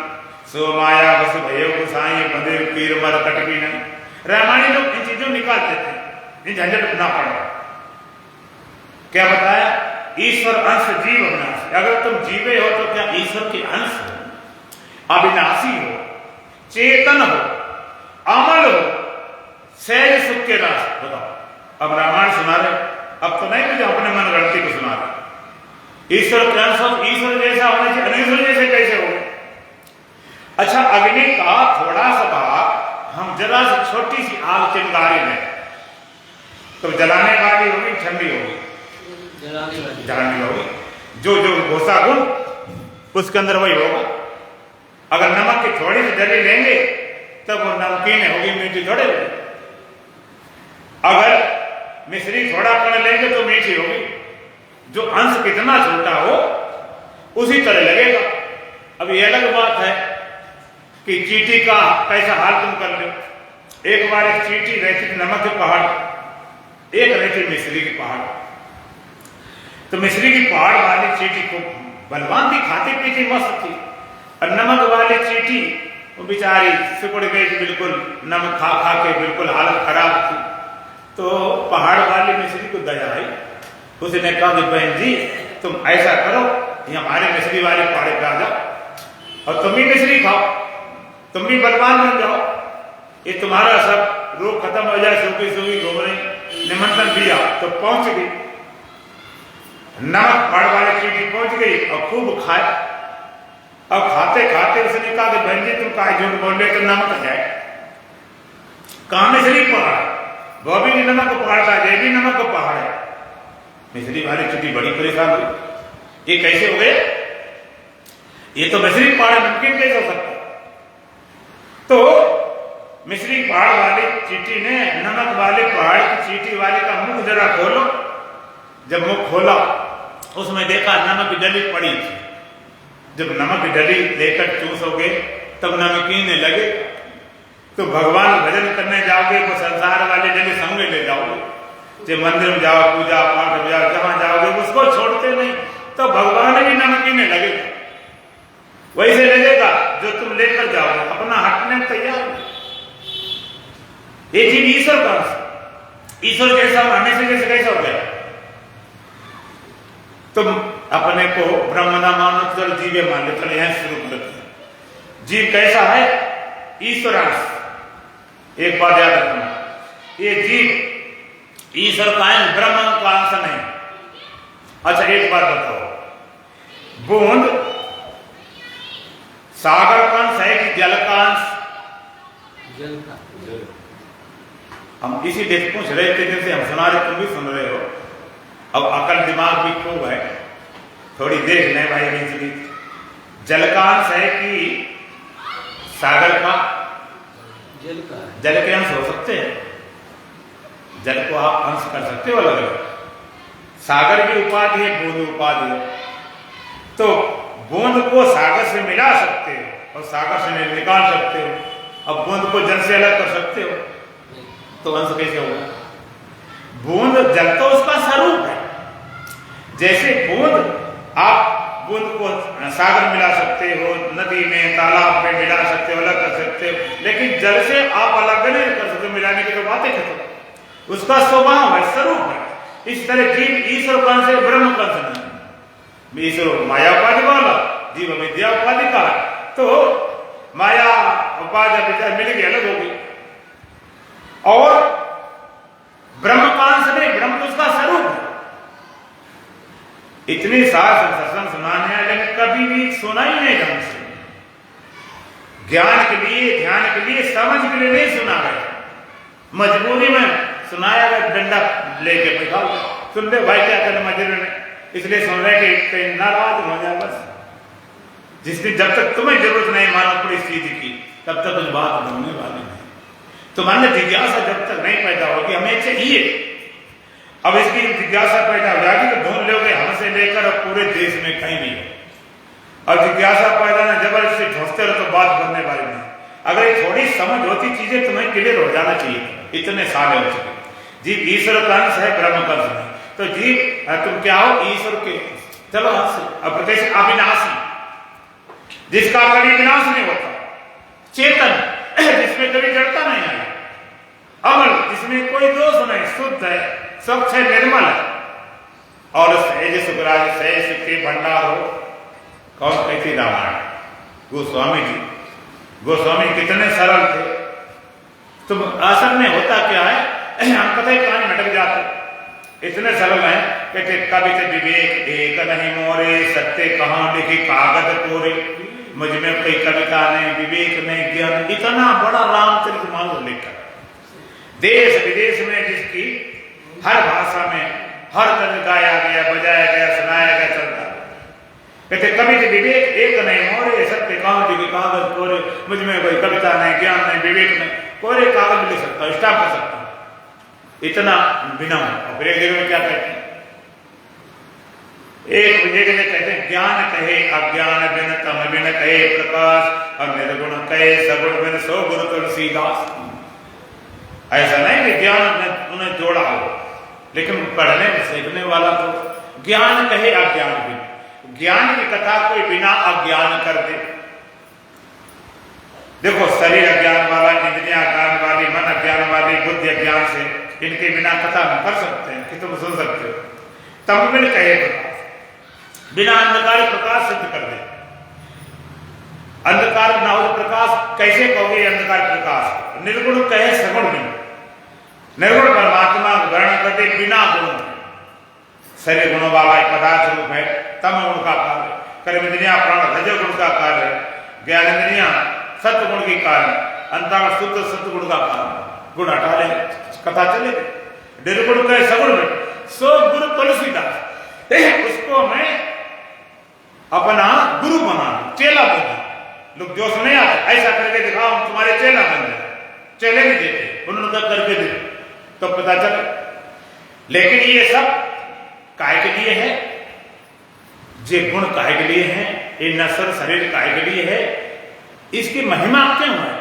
सो माया वसु भयो गुसाई बंदे पीर मर कटकी नहीं। रामायण लोग इन चीजों निकाल देते हैं, इन झंझट ना पड़ा। क्या बताया? ईश्वर अंश जीव अविनाशी, अगर तुम जीवे हो तो क्या ईश्वर के अंश हो, अविनाशी हो, चेतन हो, अमल हो, सहज सुख के रास। बताओ, अब रामायण सुना रहे, अब तो नहीं कि जो अपने मन गणती को सुना रहे। ईश्वर के अंश हो, ईश्वर जैसा होना चाहिए, अनिश्वर जैसे कैसे हो? अच्छा, अग्नि का थोड़ा सा भाग हम जरा सी छोटी सी आग चिंगारी में तो जलाने वाली होगी, ठंडी होगी, जलाने होगी, जो घोषा गुण उसके अंदर वही होगा। अगर नमक की थोड़ी सी जली लेंगे तब वो नमकीन होगी, मीठी थोड़े होगी। अगर मिश्री थोड़ा कण लेंगे तो मीठी होगी। जो अंश कितना छोटा हो उसी तरह लगेगा। अब ये अलग बात है कि चींटी का कैसा हाल तुम कर लो। एक बार एक चींटी रहती थी नमक के पहाड़, एक रहती मिश्री के पहाड़। तो मिश्री की पहाड़ वाली चींटी को बलवान थी, खाती पीती मस्त थी, और नमक वाली चींटी वो बेचारी सिकुड़ गई, बिल्कुल नमक खा खा के बिल्कुल हालत खराब थी। तो पहाड़ वाली मिश्री को दया आई, उसने कहा कि बहन जी तुम ऐसा करो, ये हमारे मिश्री वाले पहाड़ पे आ जाओ और तुम भी मिश्री खाओ, तुम भी बलवान बन जाओ, ये तुम्हारा सब रोग खत्म हो जाए, सूखी सूखी घूम रही। निमंत्रण दिया तो पहुंच गई, नमक पहाड़ वाले चींटी पहुंच गई और खूब खाए। अब खाते खाते उसने कहा कि बहन जी तुम काहे झूठ बोल रहे, तो नमक है कहां? मिश्री पहाड़, वो भी नमक पहाड़ था, ये भी नमक पहाड़ है। मिश्री वाली चींटी बड़ी परेशान हुई, ये कैसे हो गए, ये तो मिश्री पहाड़ नमकीन कैसे हो सकता? तो मिश्री पहाड़ वाली चींटी ने नमक वाले पहाड़ की चींटी वाले का मुंह जरा खोलो। जब मुंह खोला उसमें देखा नमक की डली पड़ी थी। जब नमक की डली लेकर चूस हो गए तब नमकीन लगे। तो भगवान भजन करने जाओगे तो संसार वाले जगह संग ले जाओगे, जो मंदिर में जाओ, पूजा पाठ में जाओ, जहां जाओगे उसको छोड़ते नहीं, तो भगवान भी नमकीने लगेगा। वैसे लगेगा जो तुम लेकर जाओगे, अपना हटने में तैयार हो। ये चीज ईश्वर का, ईश्वर जैसा हमेशा जैसे कैसा हो गया? तुम अपने को ब्रह्म ना मानो तो जीवे मान लो, चलो यहां शुरू करते हैं। जीव कैसा है? ईश्वरांश। एक बात याद रखना, ये जीव ईश्वर का अंश, ब्रह्म का अंश नहीं। अच्छा एक बात बताओ, बूंद सागर का अंश है कि जल का अंश? जल का। हम इसी देश पूछ रहे थे, जैसे हम सुना रहे, तुम भी सुन रहे हो। अब अकल दिमाग भी खूब है, थोड़ी देख लें भाई नीचे। जल का अंश है कि सागर का? जल के अंश हो सकते हैं, जल को आप अंश कर सकते हो अलग अलग। सागर की उपाधि है, बूंद उपाधि है, तो बूंद को सागर से मिला सकते हो और सागर से निकाल सकते हो। अब बूंद को जल से अलग कर सकते हो, तो अंश कैसे होगा? बूंद जल तो उसका स्वरूप है, जैसे बूंद आप बूंद को सागर मिला सकते हो, नदी में तालाब में मिला सकते हो, अलग कर सकते हो, लेकिन जल से आप अलग नहीं कर सकते। मिलाने की तो बातें खत्म, उसका स्वभाव है, स्वरूप है। इस तरह जीव ईश्वर का अंश है, ब्रह्म का अंश नहीं। ईश्वर माया उपाधि वाला, जीव विद्या उपाधि का, तो माया उपाधि विद्या मिल गई, अलग होगी। और ब्रह्म का अंश नहीं, ब्रह्म तो उसका स्वरूप है। इतनी सार सत्संग सुनाने है, लेकिन कभी भी सुना ही नहीं ढंग से। ज्ञान के लिए, ध्यान के लिए, समझ के लिए नहीं सुना गया, मजबूरी में सुनाया गया, डंडा लेके बैठा सुन ले भाई क्या करना मजबूरी में, इसलिए सुन रहे कि नाराज हो जाए बस। जिसने जब तक तुम्हें जरूरत नहीं मानो पड़ी इस चीज की, तब तक कुछ बात होने वाली नहीं। तुम्हारे जिज्ञासा जब तक नहीं पैदा होगी, हमें चाहिए। अब इसकी जिज्ञासा पैदा हो जाएगी तो ढूंढ लोगे हमसे लेकर और पूरे देश में कहीं नहीं हो। और जिज्ञासा पैदा ना जबरदस्ती ढूंढते रहो तो बात बनने वाली नहीं। अगर ये थोड़ी समझ होती चीजें तुम्हें क्लियर हो जाना चाहिए। इतने साल हो चुके, जीव ईश्वर का अंश है, ब्रह्म का अंश नहीं। तो जीव तुम क्या हो? ईश्वर के चलो अंश। अब कैसे? अविनाशी, जिसका कभी विनाश नहीं होता, चेतन, जिसमें कभी जड़ता नहीं आई, अमर, जिसमें कोई दोष नहीं, शुद्ध है, स्वच्छ है, निर्मल है। और सहज सुखराज सहज सुख के भंडार हो। कौन कहती? रामायण, गोस्वामी जी। गोस्वामी कितने सरल थे। तो असल में होता क्या है, हम कथा कहानी भटक जाते, इतने सरल हैं। कहते कवित विवेक एक नहीं मोरे, सत्य कहाँ लिखी कागज कोरे। मुझ में कोई कविता नहीं, विवेक नहीं, ज्ञान। इतना बड़ा रामचरितमानस लिखा, देश विदेश में जिसकी हर भाषा में हर तरह गाया गया, बजाया गया, सुनाया गया, चलता। कहते कवित विवेक एक नहीं मोरे, सत्य कहाँ लिखी कागज कोरे। मुझ में कोई कविता नहीं, ज्ञान नहीं, विवेक नहीं, कोरे कागज लिख सकता, स्टाम्प कर सकता, इतना विनम्र। और फिर एक जगह में क्या कहते हैं, एक जगह कहते हैं ज्ञान कहे अज्ञान बिन तम बिन कहे प्रकाश, और निर्गुण कहे सगुण बिन सो गुरु तुलसीदास। ऐसा नहीं कि ज्ञान ने उन्हें जोड़ा हो, लेकिन पढ़ने सीखने वाला तो ज्ञान कहे अज्ञान बिन। ज्ञान की कथा कोई बिना अज्ञान कर दे। देखो शरीर अज्ञान वाला, इंद्रियां अज्ञान वाली, मन अज्ञान वाली, बुद्धि अज्ञान से, इनके बिना कथा हम कर सकते हैं कि तुम सुन सकते हो। तम बिन कहे प्रकाश, बिना अंधकार प्रकाश सिद्ध कर दे। अंधकार ना हो प्रकाश कैसे कहोगे? अंधकार प्रकाश। निर्गुण कहे सगुण बिन, निर्गुण परमात्मा वर्णन कर दे बिना गुण। शरीर गुणों वाला एक पदार्थ रूप है, तम गुण का कार्य, कर्म इंद्रियां प्राण रज गुण का कार्य, ज्ञान इंद्रियां सत्य गुण की कार्य, अंतः शुद्ध सत्य गुण का कार्य। गुण हटा ले, कथा चले। निर्गुण कहे सगुण बिन, सो गुरु तुलसीदास। उसको मैं अपना गुरु बना, चेला बना। लोग जोश नहीं आते, ऐसा करके दिखाओ हम तुम्हारे चेला बन जाए। चेले भी देते, उन्होंने करके दे तो पता चले। लेकिन ये सब काय के लिए है? ये गुण काय के लिए है? ये नश्वर शरीर काय के लिए है? इसकी महिमा क्यों है?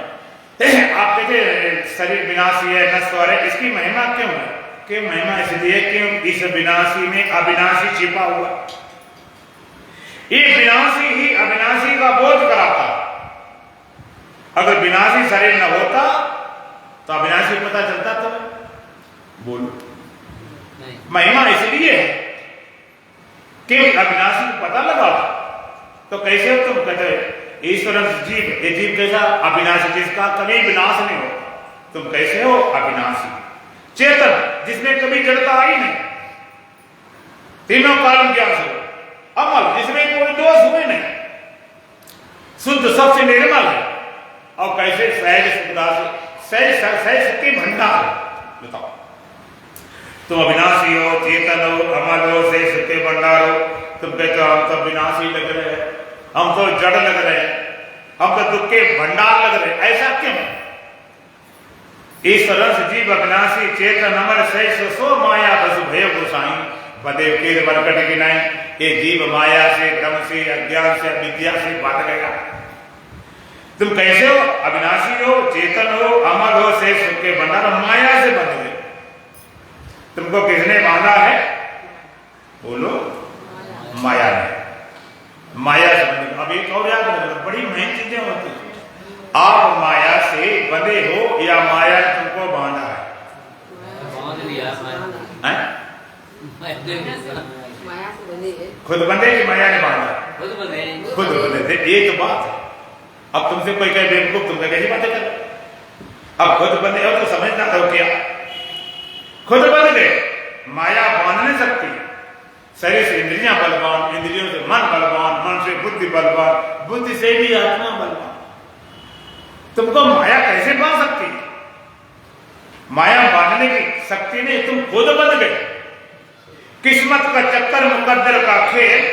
आप देखिए शरीर विनाशी है, नश्वर है, इसकी महिमा क्यों है? कि महिमा इसलिए कि इस विनाशी में अविनाशी छिपा हुआ। ये विनाशी ही अविनाशी का बोध कराता। अगर विनाशी शरीर न होता तो अविनाशी पता चलता तुम्हें? बोलो। महिमा इसलिए है कि अविनाशी को पता लगा। तो कैसे हो तुम? कहते ईश्वर जीव, ये जीव कैसा? अविनाशी, जिसका कभी विनाश नहीं होता। तुम कैसे हो? अविनाशी, चेतन, जिसमें कभी जड़ता आई नहीं, तीनों काल ज्ञान से, अमल, जिसमें कोई दोष हुए नहीं, शुद्ध सबसे निर्मल है। और कैसे? सहज सुखदास, सहज सहज के भंडार। बताओ तुम अविनाशी हो, चेतन हो, अमल हो, से सुखे भंडार हो। तुम कहते हो हम तो विनाशी लग रहे हैं, हम तो जड़ लग रहे हैं, हम तो दुख के भंडार लग रहे हैं। ऐसा क्यों? ईश्वर जीव अविनाशी चेतन अमर सही सो माया बस भय गोसाई बदेव के बरकट गिनाई। ये जीव माया से, भ्रम से, अज्ञान से, अविद्या से बांध गया। तुम कैसे हो? अविनाशी हो, चेतन हो, अमर हो, से सुख के भंडार, माया से बंध गए। तुमको किसने बांधा है? बोलो, माया ने। माया से बंधे। अब एक और याद रखना, बड़ी महंगी चीजें होती है। आप माया से बंधे हो या माया ने तुमको बांधा है? बांध लिया हैं? माया से बंधे। खुद बंधे कि माया ने बांधा? खुद बंधे। खुद बंधे थे। ये तो बात है। अब तुमसे कोई कहे बेवकूफ, तुमसे कैसी बातें कर? अब खुद बंधे हो तो समझना हो क्या? खुद बंध गए। माया बांध नहीं सकती। शरीर से इंद्रियां बलवान, इंद्रियों से मन बलवान, मन से बुद्धि बलवान, बुद्धि से भी आत्मा बलवान। तुमको माया कैसे बांध सकती? माया बांधने की शक्ति नहीं, तुम खुद बंध गए। किस्मत का चक्कर, मुकद्दर का खेल,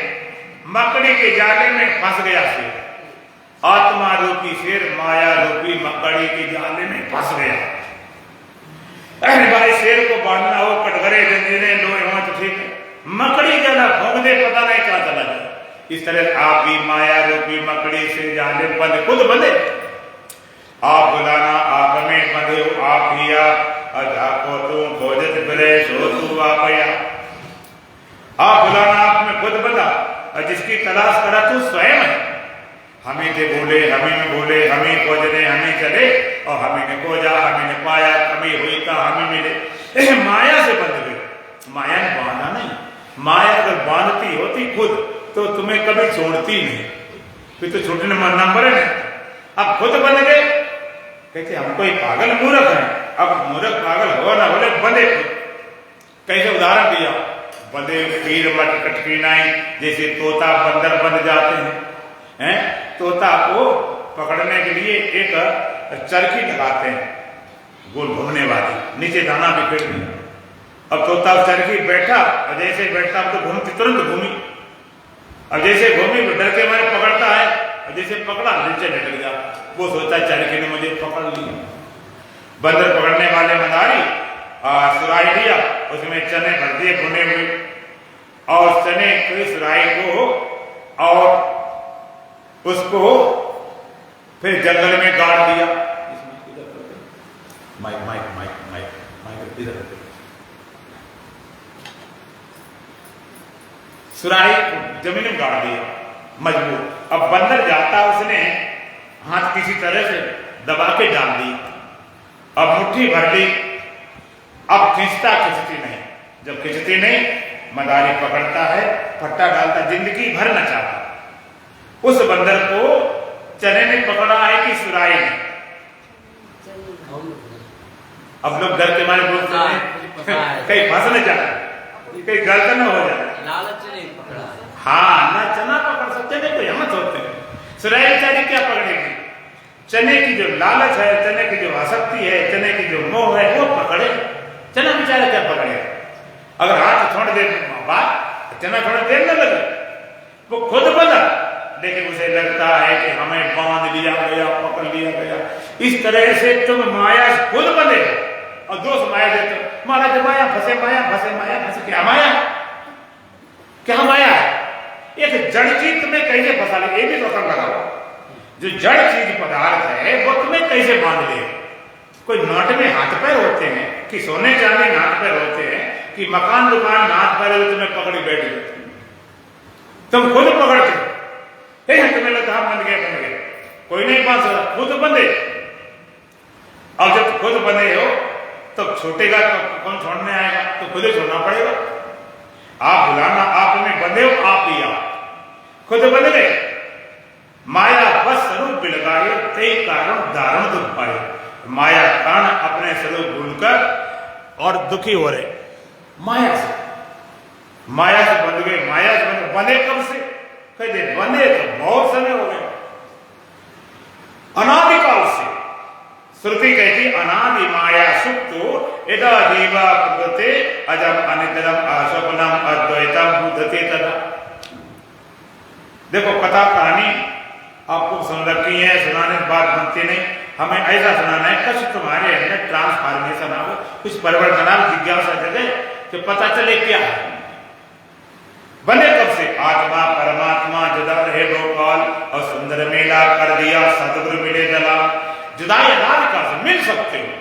मकड़ी के जाले में फंस गया शेर। आत्मा रूपी शेर माया रूपी मकड़ी के जाले में फंस गया। अरे भाई, शेर को बांधना हो, कटघरे जंजीरें लोहे हो तो ठीक है, मकड़ी जला भोग दे, पता नहीं कहां चला जाए। इस तरह आप भी माया रूपी मकड़ी से जाले बंधे, खुद बंधे। आप बुलाना आप में बंधे हो, आप हिया अजाको तुम खोजत बिले सो तू आपया। आप बुलाना आप में खुद बंधा, और जिसकी तलाश करा तू स्वयं है। हमें दे बोले, हमें में बोले, हमें खोजने, हमें चले, और हमें ने खोजा, हमें ने पाया, कमी हुई था हमें मिले। माया से बंध गए। माया ने बांधा नहीं। माया अगर बांधती होती खुद तो तुम्हें कभी छोड़ती नहीं, फिर तो छूटने में नंबर है। अब खुद बंध गए। कहते हम कोई पागल मूर्ख है। अब मूर्ख पागल हो ना बोले, बंधे खुद। कैसे उदाहरण दिया? बंधे पीर मट कटकी नाई, जैसे तोता बंदर बंध जाते हैं। तोता को पकड़ने के लिए एक चरखी लगाते हैं, गोल घूमने वाली, नीचे दाना बिखेर दिया। अब तोता चरखी बैठा, और जैसे बैठा तो घूमती, तुरंत घूमी। अब जैसे घूमी तो डर के मारे पकड़ता है, और जैसे पकड़ा नीचे लटक गया। वो सोचा चरखी ने मुझे पकड़ लिया। बंदर पकड़ने वाले मदारी सुराई लिया, उसमें चने भर दिए भुने हुए, और चने की सुराई को और उसको फिर जंगल में गाड़ दिया। Mike mike mike mike mike इधर। सुराही जमीन में गाड़ दिया मजबूत। अब बंदर जाता, उसने हाथ किसी तरह से दबा के डाल दी, अब मुट्ठी भर ली। अब खींचता खींचती नहीं। जब खींचती नहीं, मदारी पकड़ता है, फट्टा डालता, जिंदगी भर न चाहता। उस बंदर को चने ने पकड़ा है कि सुराही ने? अब लोग डर के मारे बोलते हैं कहीं फंस न जाए, कहीं गलत न हो जाए। लालच नहीं पकड़ा। हाँ, ना चना पकड़ सकते नहीं, कोई हिम्मत होते हैं। सुराही बेचारी क्या पकड़ेगी? चने की जो लालच है, चने की जो आसक्ति है, चने की जो मोह है, वो पकड़े। चना बेचारा क्या पकड़ेगा? अगर हाथ छोड़ दे बात, चना थोड़ा देर न लगे। वो खुद बंधा, लेकिन उसे लगता है कि हमें बांध लिया गया, पकड़ लिया गया। इस तरह से तुम माया खुद बंधे और दोष माया देते हो। महाराज माया फंसे, माया फंसे, माया फंसे। क्या माया? क्या माया है? एक जड़ चीज तुम्हें कैसे फंसा ले, ये भी पकड़ लगाओ। जो जड़ चीज पदार्थ है वो तुम्हें कैसे बांध ले? कोई नाट में हाथ पैर होते हैं, कि सोने चांदी हाथ पैर होते हैं, कि मकान दुकान हाथ पैर तुम्हें पकड़ी बैठ गए, तुम खुद पकड़ते। तुम्हें लगता हम बंध गए, कोई नहीं बांध सकता, खुद बंधे। अब जब खुद बंधे हो तो छूटेगा तो कौन छोड़ने आएगा? तो खुद ही छोड़ना पड़ेगा। आप बुलाना आप में बंधे हो, आप ही आप खुद बंध गए। माया बस स्वरूप बिलगाए, कई कारण दारुण दुख पाए। माया कारण अपने स्वरूप भूलकर और दुखी हो रहे। माया से बंध गए। माया से बंधे कब से? कहते बंधे तो बहुत समय हो गए, अनादिकाल से। श्रुति कहती अनादि माया सुप्तो यदा जीवा प्रकृते अजम अनितरम अस्वप्नम अद्वैतम बुद्धते तदा। देखो कथा कहानी आपको सुन रखी है, सुनाने की बात बनती नहीं, हमें ऐसा सुनाना है कुछ तुम्हारे अंदर ट्रांसफॉर्मेशन आओ, कुछ परिवर्तन आओ, जिज्ञासा जगे कि पता चले क्या है। बने कब से आत्मा परमात्मा जुदा रहे गोपाल और सुंदर मेला कर दिया सतगुरु मिले दलाल। जुदाई अनादिकाल से मिल सकते हो,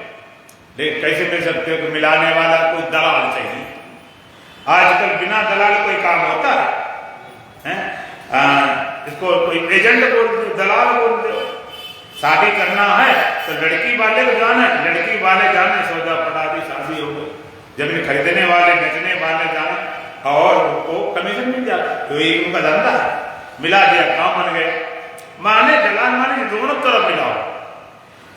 लेकिन कैसे मिल सकते हो कि मिलाने वाला कोई दलाल चाहिए। आजकल बिना दलाल कोई काम होता है? इसको कोई एजेंट बोल दो, दलाल बोल दो। शादी करना है तो लड़की वाले को जाना है, लड़की वाले जाने सौदा पड़ा दी शादी हो गई, जमीन खरीदने वाले बेचने वाले जाने और उनको कमीशन मिल जाता, तो ये उनका धंधा है। मिला दिया काम बन गए, माने दलाल माने दोनों तरफ मिलाओ।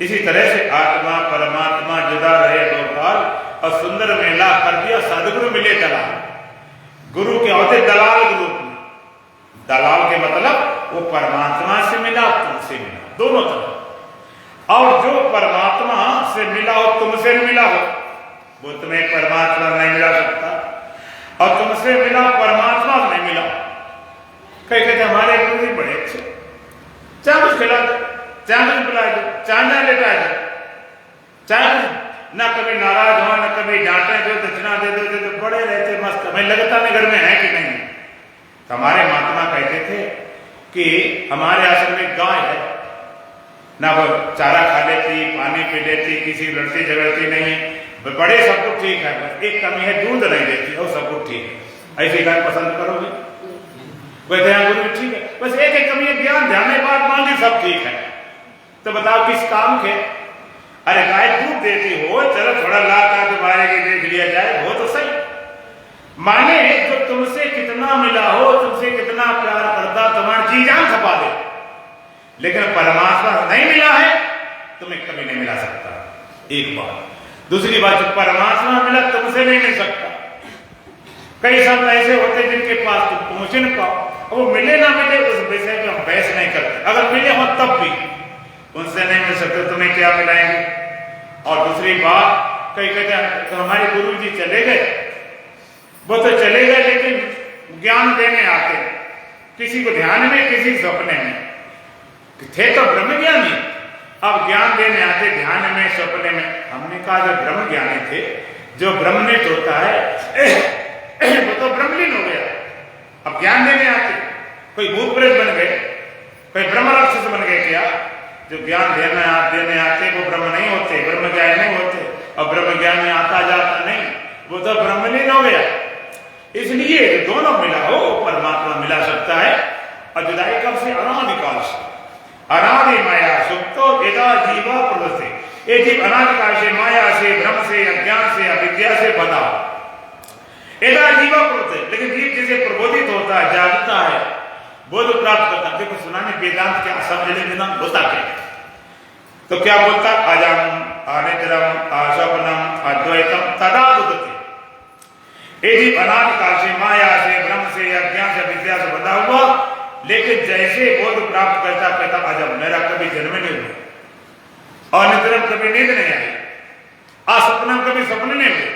इसी तरह से आत्मा परमात्मा जुदा रहे गोपाल और सुंदर मेला कर दिया सदगुरु मिले दलाल। गुरु के होते दलाल के रूप में, दलाल के मतलब वो परमात्मा से मिला तुमसे मिला, दोनों तरफ। और जो परमात्मा से मिला हो तुमसे मिला हो, वो तुम्हें परमात्मा नहीं मिला सकता, और तुमसे मिला परमात्मा नहीं मिला। कई कहते हमारे गुरु जी बड़े अच्छे, चाहे कुछ खिला दो, चाहे कुछ पिला दो, चाहे ना लेटा दो, चाहे ना कभी नाराज हो ना कभी डांटे दो, दक्षिणा दे दो, तो बड़े रहते मस्त। हमें लगता नहीं घर में है कि नहीं। हमारे महात्मा कहते थे कि हमारे आश्रम में गाय है ना, वो चारा खा लेती, पानी पी लेती, किसी लड़ती झगड़ती नहीं, बड़े सब कुछ ठीक है, बस एक कमी है दूध नहीं देती और सब कुछ ठीक है। ऐसी गाय पसंद करोगे? कहते हैं गुरु ठीक है, बस एक एक कमी है, ज्ञान ध्यान बात मांगी सब ठीक है, तो बताओ किस काम के? अरे गाय दूध देती हो, चलो थोड़ा लाख का तुम्हारे के देख लिया जाए, वो तो सही। माने जो तुमसे कितना मिला हो, तुमसे कितना प्यार करता, तुम्हारी जी जान खपा दे, लेकिन परमात्मा नहीं मिला है तुम्हें कभी नहीं मिला सकता। एक बात। दूसरी बात, जो परमात्मा मिला तुमसे नहीं मिल सकता। कई सब ऐसे होते जिनके पास तुम पहुंच नहीं पाओ, वो मिले ना मिले उस विषय में हम बहस नहीं करते। अगर मिले हो तब भी उनसे नहीं मिल सकते, तुम्हें क्या मिलाएंगे? और दूसरी बात, कई कहते हैं तो हमारे गुरु जी चले गए, वो तो चले गए लेकिन ज्ञान देने आते, किसी को ध्यान में किसी सपने में, थे तो ब्रह्म ज्ञानी, अब ज्ञान देने आते ध्यान में सपने में। हमने कहा जो ब्रह्म ज्ञानी थे, जो ब्रह्मनिष्ठ होता है वो तो ब्रह्मलीन हो गया, अब ज्ञान देने आते, कोई भूत प्रेत बन गए, कोई ब्रह्म राक्षस बन गए क्या? जो ज्ञान देने आते वो ब्रह्म नहीं होते, ब्रह्म ज्ञान नहीं होते, और ब्रह्म ज्ञान में आता जाता नहीं, वो तो ब्रह्मलीन हो गया। इसलिए दोनों मिला हो परमात्मा मिला सकता है। और जुदाई कब से? अनादिकाल से। अनादि माया सुप्तो यदा जीवा प्रवृत्ति, ये जीव अनादिकाल से माया से, भ्रम से, अज्ञान से, अविद्या से बना यदा जीवा प्रवृत्ति। लेकिन जीव जैसे प्रबोधित होता है, जागता है, बोध प्राप्त करता है। देखो सुनाने वेदांत क्या समझ ले, वेदांत होता क्या? तो क्या बोलता? अजम अनितरम अस्वप्नम अद्वैतम तदा बुद्धते। ये जीव अनादिकाल से माया से, भ्रम से, अज्ञान से, विद्या से बंधा हुआ, लेकिन जैसे बोध प्राप्त करता कहता अजब मेरा कभी जन्म नहीं हुआ, और नितरम कभी नींद नहीं आई, असपनम कभी सपने नहीं हुए,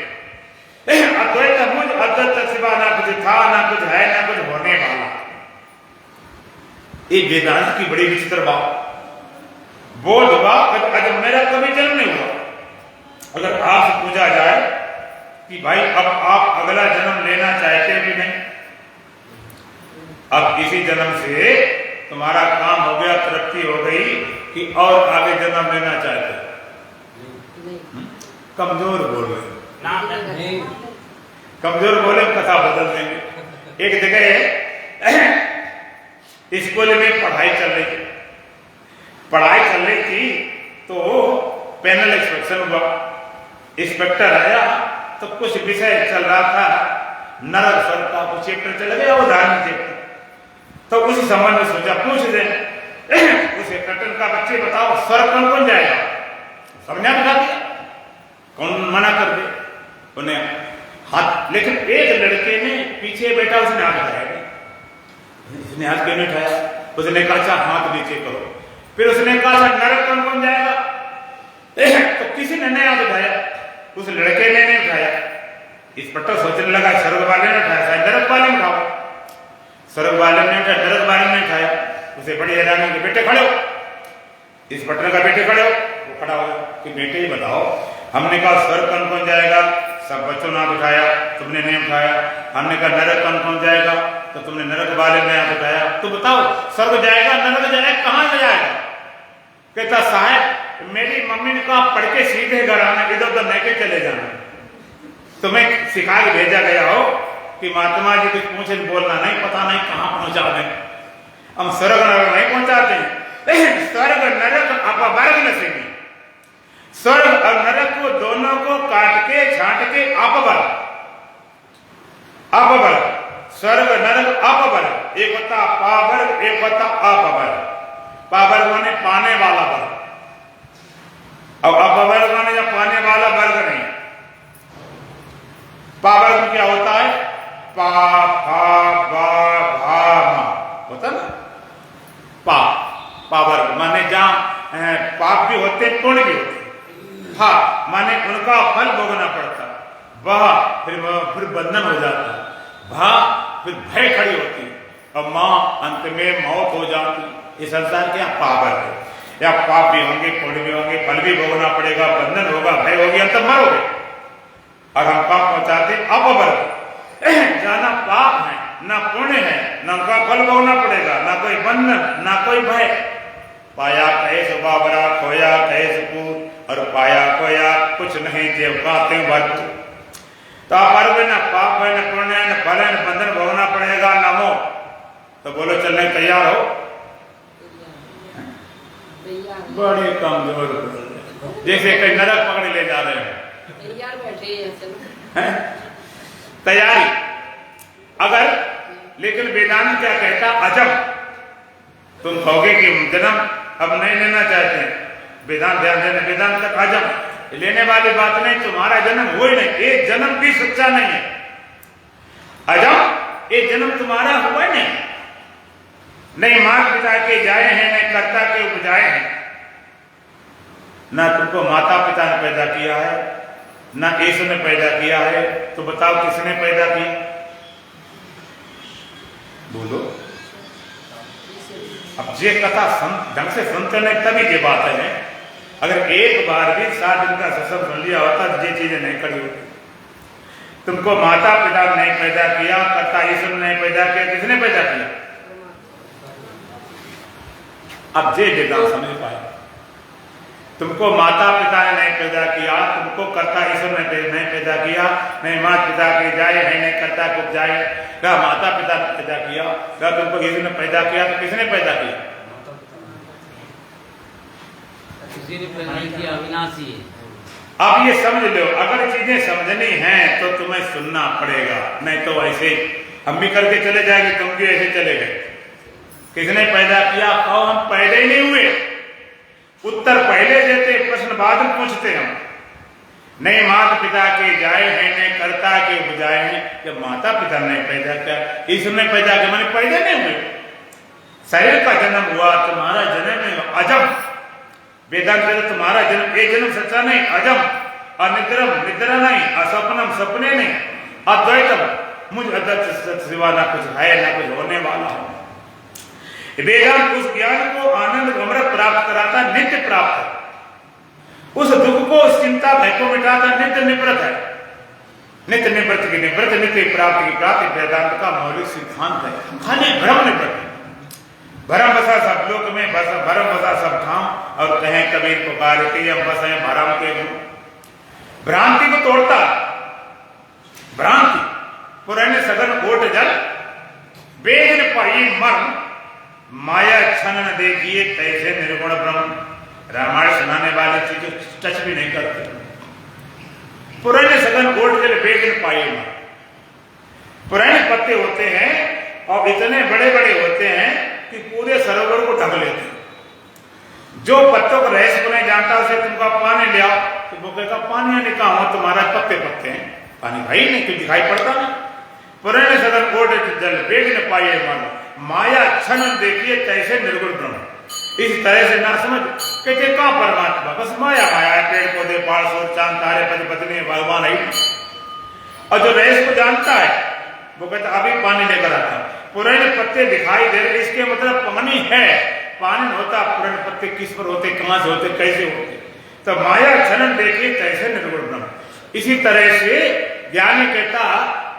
अद्वैत मुझ अद्वैत सिवा ना कुछ था, ना कुछ है, ना कुछ होने वाला। ये वेदांत की बड़ी विचित्र बात। बोध हुआ अजब मेरा कभी जन्म नहीं हुआ। अगर आपसे पूछा जाए कि भाई अब आप अगला जन्म लेना चाहते हैं कि नहीं, अब इसी जन्म से तुम्हारा काम हो गया, तरक्की हो गई, कि और आगे जन्म लेना चाहते हैं? कमजोर बोल रहे, कमजोर बोले कथा बदल देंगे। एक जगह स्कूल में पढ़ाई चल रही थी, तो पैनल इंस्पेक्शन हुआ, इंस्पेक्टर आया तो कुछ विषय चल रहा था, नरक स्वर्ग का कुछ चैप्टर चल गया, वो धार्मिक चैप्टर, तो उसी संबंध में सोचा पूछ दे उसे कटन का, बच्चे बताओ स्वर्ग कौन कौन जाएगा? समझा बता दिया, कौन मना कर दे उन्हें हाथ। लेकिन एक लड़के ने पीछे बैठा, उसने हाथ उठाया, उसने हाथ क्यों नहीं उठाया? उसने कहा हाथ नीचे करो। फिर उसने कहा नरक कौन कौन जाएगा? तो किसी ने नया उठाया, उस लड़के ने नहीं उठाया। इंस्पेक्टर सोचने लगा स्वर्ग वाले ने उठाया, शायद नरक वाले ने उठाओ। स्वर्ग वाले ने उठाया, नरक वाले ने उठाया। उसे बड़ी हैरानी कि बेटे खड़े हो। इंस्पेक्टर का बेटे खड़े हो। वो खड़ा हो गया कि बेटे ही बताओ, हमने कहा स्वर्ग कौन कौन जाएगा, सब बच्चों ने हाथ उठाया, तुमने नहीं उठाया। हमने कहा नरक कौन कौन जाएगा, तो तुमने नरक वाले ने हाथ उठाया। तो बताओ स्वर्ग जाएगा नरक जाएगा, कहां से जाएगा? कहता साहब मेरी मम्मी ने कहा पढ़ के सीधे घर आना, इधर उधर नहीं के चले जाना। तुम्हें सिखा के भेजा गया हो कि महात्मा जी कुछ पूछे बोलना नहीं, पता नहीं कहां पहुंचा दें। हम स्वर्ग नरक नहीं पहुंचाते हैं। स्वर्ग नरक अपवर्ग न सके। स्वर्ग और नरक को दोनों को काट के छांट के अपवर्ग, अपवर्ग, स्वर्ग नरक अपवर्ग। एक होता पावर्ग, एक होता अपवर्ग। पावर्ग माने पाने वाला वर्ग, अब अपवर्ग माने या पाने वाला वर्ग नहीं। पावर्ग में क्या होता है? पा फा बा भा मा होता ना। पावर्ग माने जहां पाप भी होते पुण्य भी होते। हा माने उनका फल भोगना पड़ता। वह फिर बंधन हो जाता। भा फिर भय खड़ी होती। और मां अंत में मौत हो जाती। ये संसार क्या पावर्ग है। या पाप भी होंगे, पुण्य भी होंगे, फल भी भोगना पड़ेगा, बंधन होगा, भय होगी, अंत मरोगे। और हम पाप पहुंचाते अपवर्ग, जाना पाप है ना पुण्य है, ना उनका फल भोगना पड़ेगा, ना कोई बंधन ना कोई भय। पाया कहे सुबाबरा, खोया कहे सुकूत, और पाया खोया कुछ नहीं देव गाते भक्त। तो अपवर्ग न पाप है, न पुण्य है, न फल है, न बंधन भोगना पड़ेगा, ना मोह। तो बोलो चलने तैयार हो? बड़े कमजोर, जैसे कई नरक पकड़ ले जा रहे हैं। तैयार बैठे हैं। तैयारी अगर, लेकिन वेदांत क्या कहता? अजब तुम कहोगे कि जन्म अब नहीं लेना चाहते हैं। वेदांत ध्यान देना, वेदांत तक अजब लेने वाली बात नहीं। तुम्हारा जन्म हुआ ही नहीं, एक जन्म भी सच्चा नहीं है। अजब एक जन्म तुम्हारा हुआ नहीं। नहीं माता पिता के जाए हैं, नहीं कर्ता के उपजाए हैं। ना तुमको माता पिता ने पैदा किया है, ना यीशु ने पैदा किया है। तो बताओ किसने पैदा किया? बोलो। अब ये कथा ढंग से सुनते नहीं तभी ये बात है। अगर एक बार भी 7 दिन का सत्संग सुन लिया होता तो ये चीजें नहीं खड़ी होती। तुमको माता पिता ने नहीं पैदा किया, कर्ता यीशु ने नहीं पैदा किया, किसने पैदा किया? अब ये वेदांत समझ पाए। तुमको माता पिता ने नहीं पैदा किया, तुमको कर्ता यीशु ने नहीं पैदा किया। नहीं माता पिता के जाए है, नहीं कर्ता को जाए। क्या माता पिता ने पैदा किया? क्या तुमको यीशु ने पैदा किया? तो किसने पैदा किया? किसी ने पैदा किया, अविनाशी है। अब ये समझ लो, अगर चीजें समझनी हैं तो तुम्हें सुनना पड़ेगा, नहीं तो ऐसे हम भी करके चले जाएंगे, तुम भी ऐसे चले गए। किसने पैदा किया? कहो हम पैदा ही नहीं हुए। उत्तर पहले देते, प्रश्न बाद में पूछते हम। नहीं माता पिता के जाए हैं, नहीं कर्ता के उपजाए हैं। जब माता पिता ने पैदा किया, ईश्वर ने पैदा किया, मैंने पैदा नहीं हुए। शरीर का जन्म हुआ, तुम्हारा जन्म है अजब। वेदांत कहते तुम्हारा जन्म, एक जन्म सच्चा नहीं, अजब। अनिद्रम निद्रा नहीं, असपनम सपने नहीं, अद्वैतम मुझ अद्वैत सिवा ना कुछ है ना कुछ होने वाला है। वेदांत उस ज्ञान को आनंद अमृत प्राप्त कराता, नित्य प्राप्त है। उस दुख को, उस चिंता भय को मिटाता, नित्य निवृत्त है। नित्य निवृत्त की निवृत्त, नित्य प्राप्ति की प्राप्ति वेदांत का मौलिक सिद्धांत है। खाली भ्रम निवृत्त, भरम बसा सब लोक में, बस भरम बसा सब ठाम। और कहें कबीर पुकारते हम बस हैं भरम के गुण। भ्रांति को तोड़ता, भ्रांति पुराने सघन ओट जल, वेद न पाई मर्म, माया क्षण न देखिए कैसे निर्गुण ब्रह्म। रामायण सुनाने वाले चीजें टच भी नहीं करते। पुराने सघन ओट जल वेद न पाई मर्म। पुराने पत्ते होते हैं और इतने बड़े बड़े होते हैं कि पूरे सरोवर को ढक लेते हैं। जो पत्तों को रहस्य को नहीं जानता उसे तुमका पानी ले आओ तो वो कहेगा पानी आने कहा हो, तुम्हारा पत्ते पत्ते हैं, पानी भाई नहीं, क्यों दिखाई पड़ता ना। पुराने सदन ओट जल वेग न पाइए मन, माया क्षण देखिए कैसे निर्गुण ब्रह्म। इस तरह से ना समझ कहते कहाँ परमात्मा, बस माया माया है, पेड़ पौधे पहाड़ सूरज चांद तारे पति पत्नी भगवान है। और जो रईस को जानता है वो कहता अभी पानी लेकर आता, पुराने पत्ते दिखाई दे रहे, इसके मतलब पानी है। पानी होता पुराने पत्ते किस पर होते, कहां से होते, कैसे होते। तो माया क्षण देखी तैसे निर्गुण ब्रह्म। इसी तरह से ज्ञानी कहता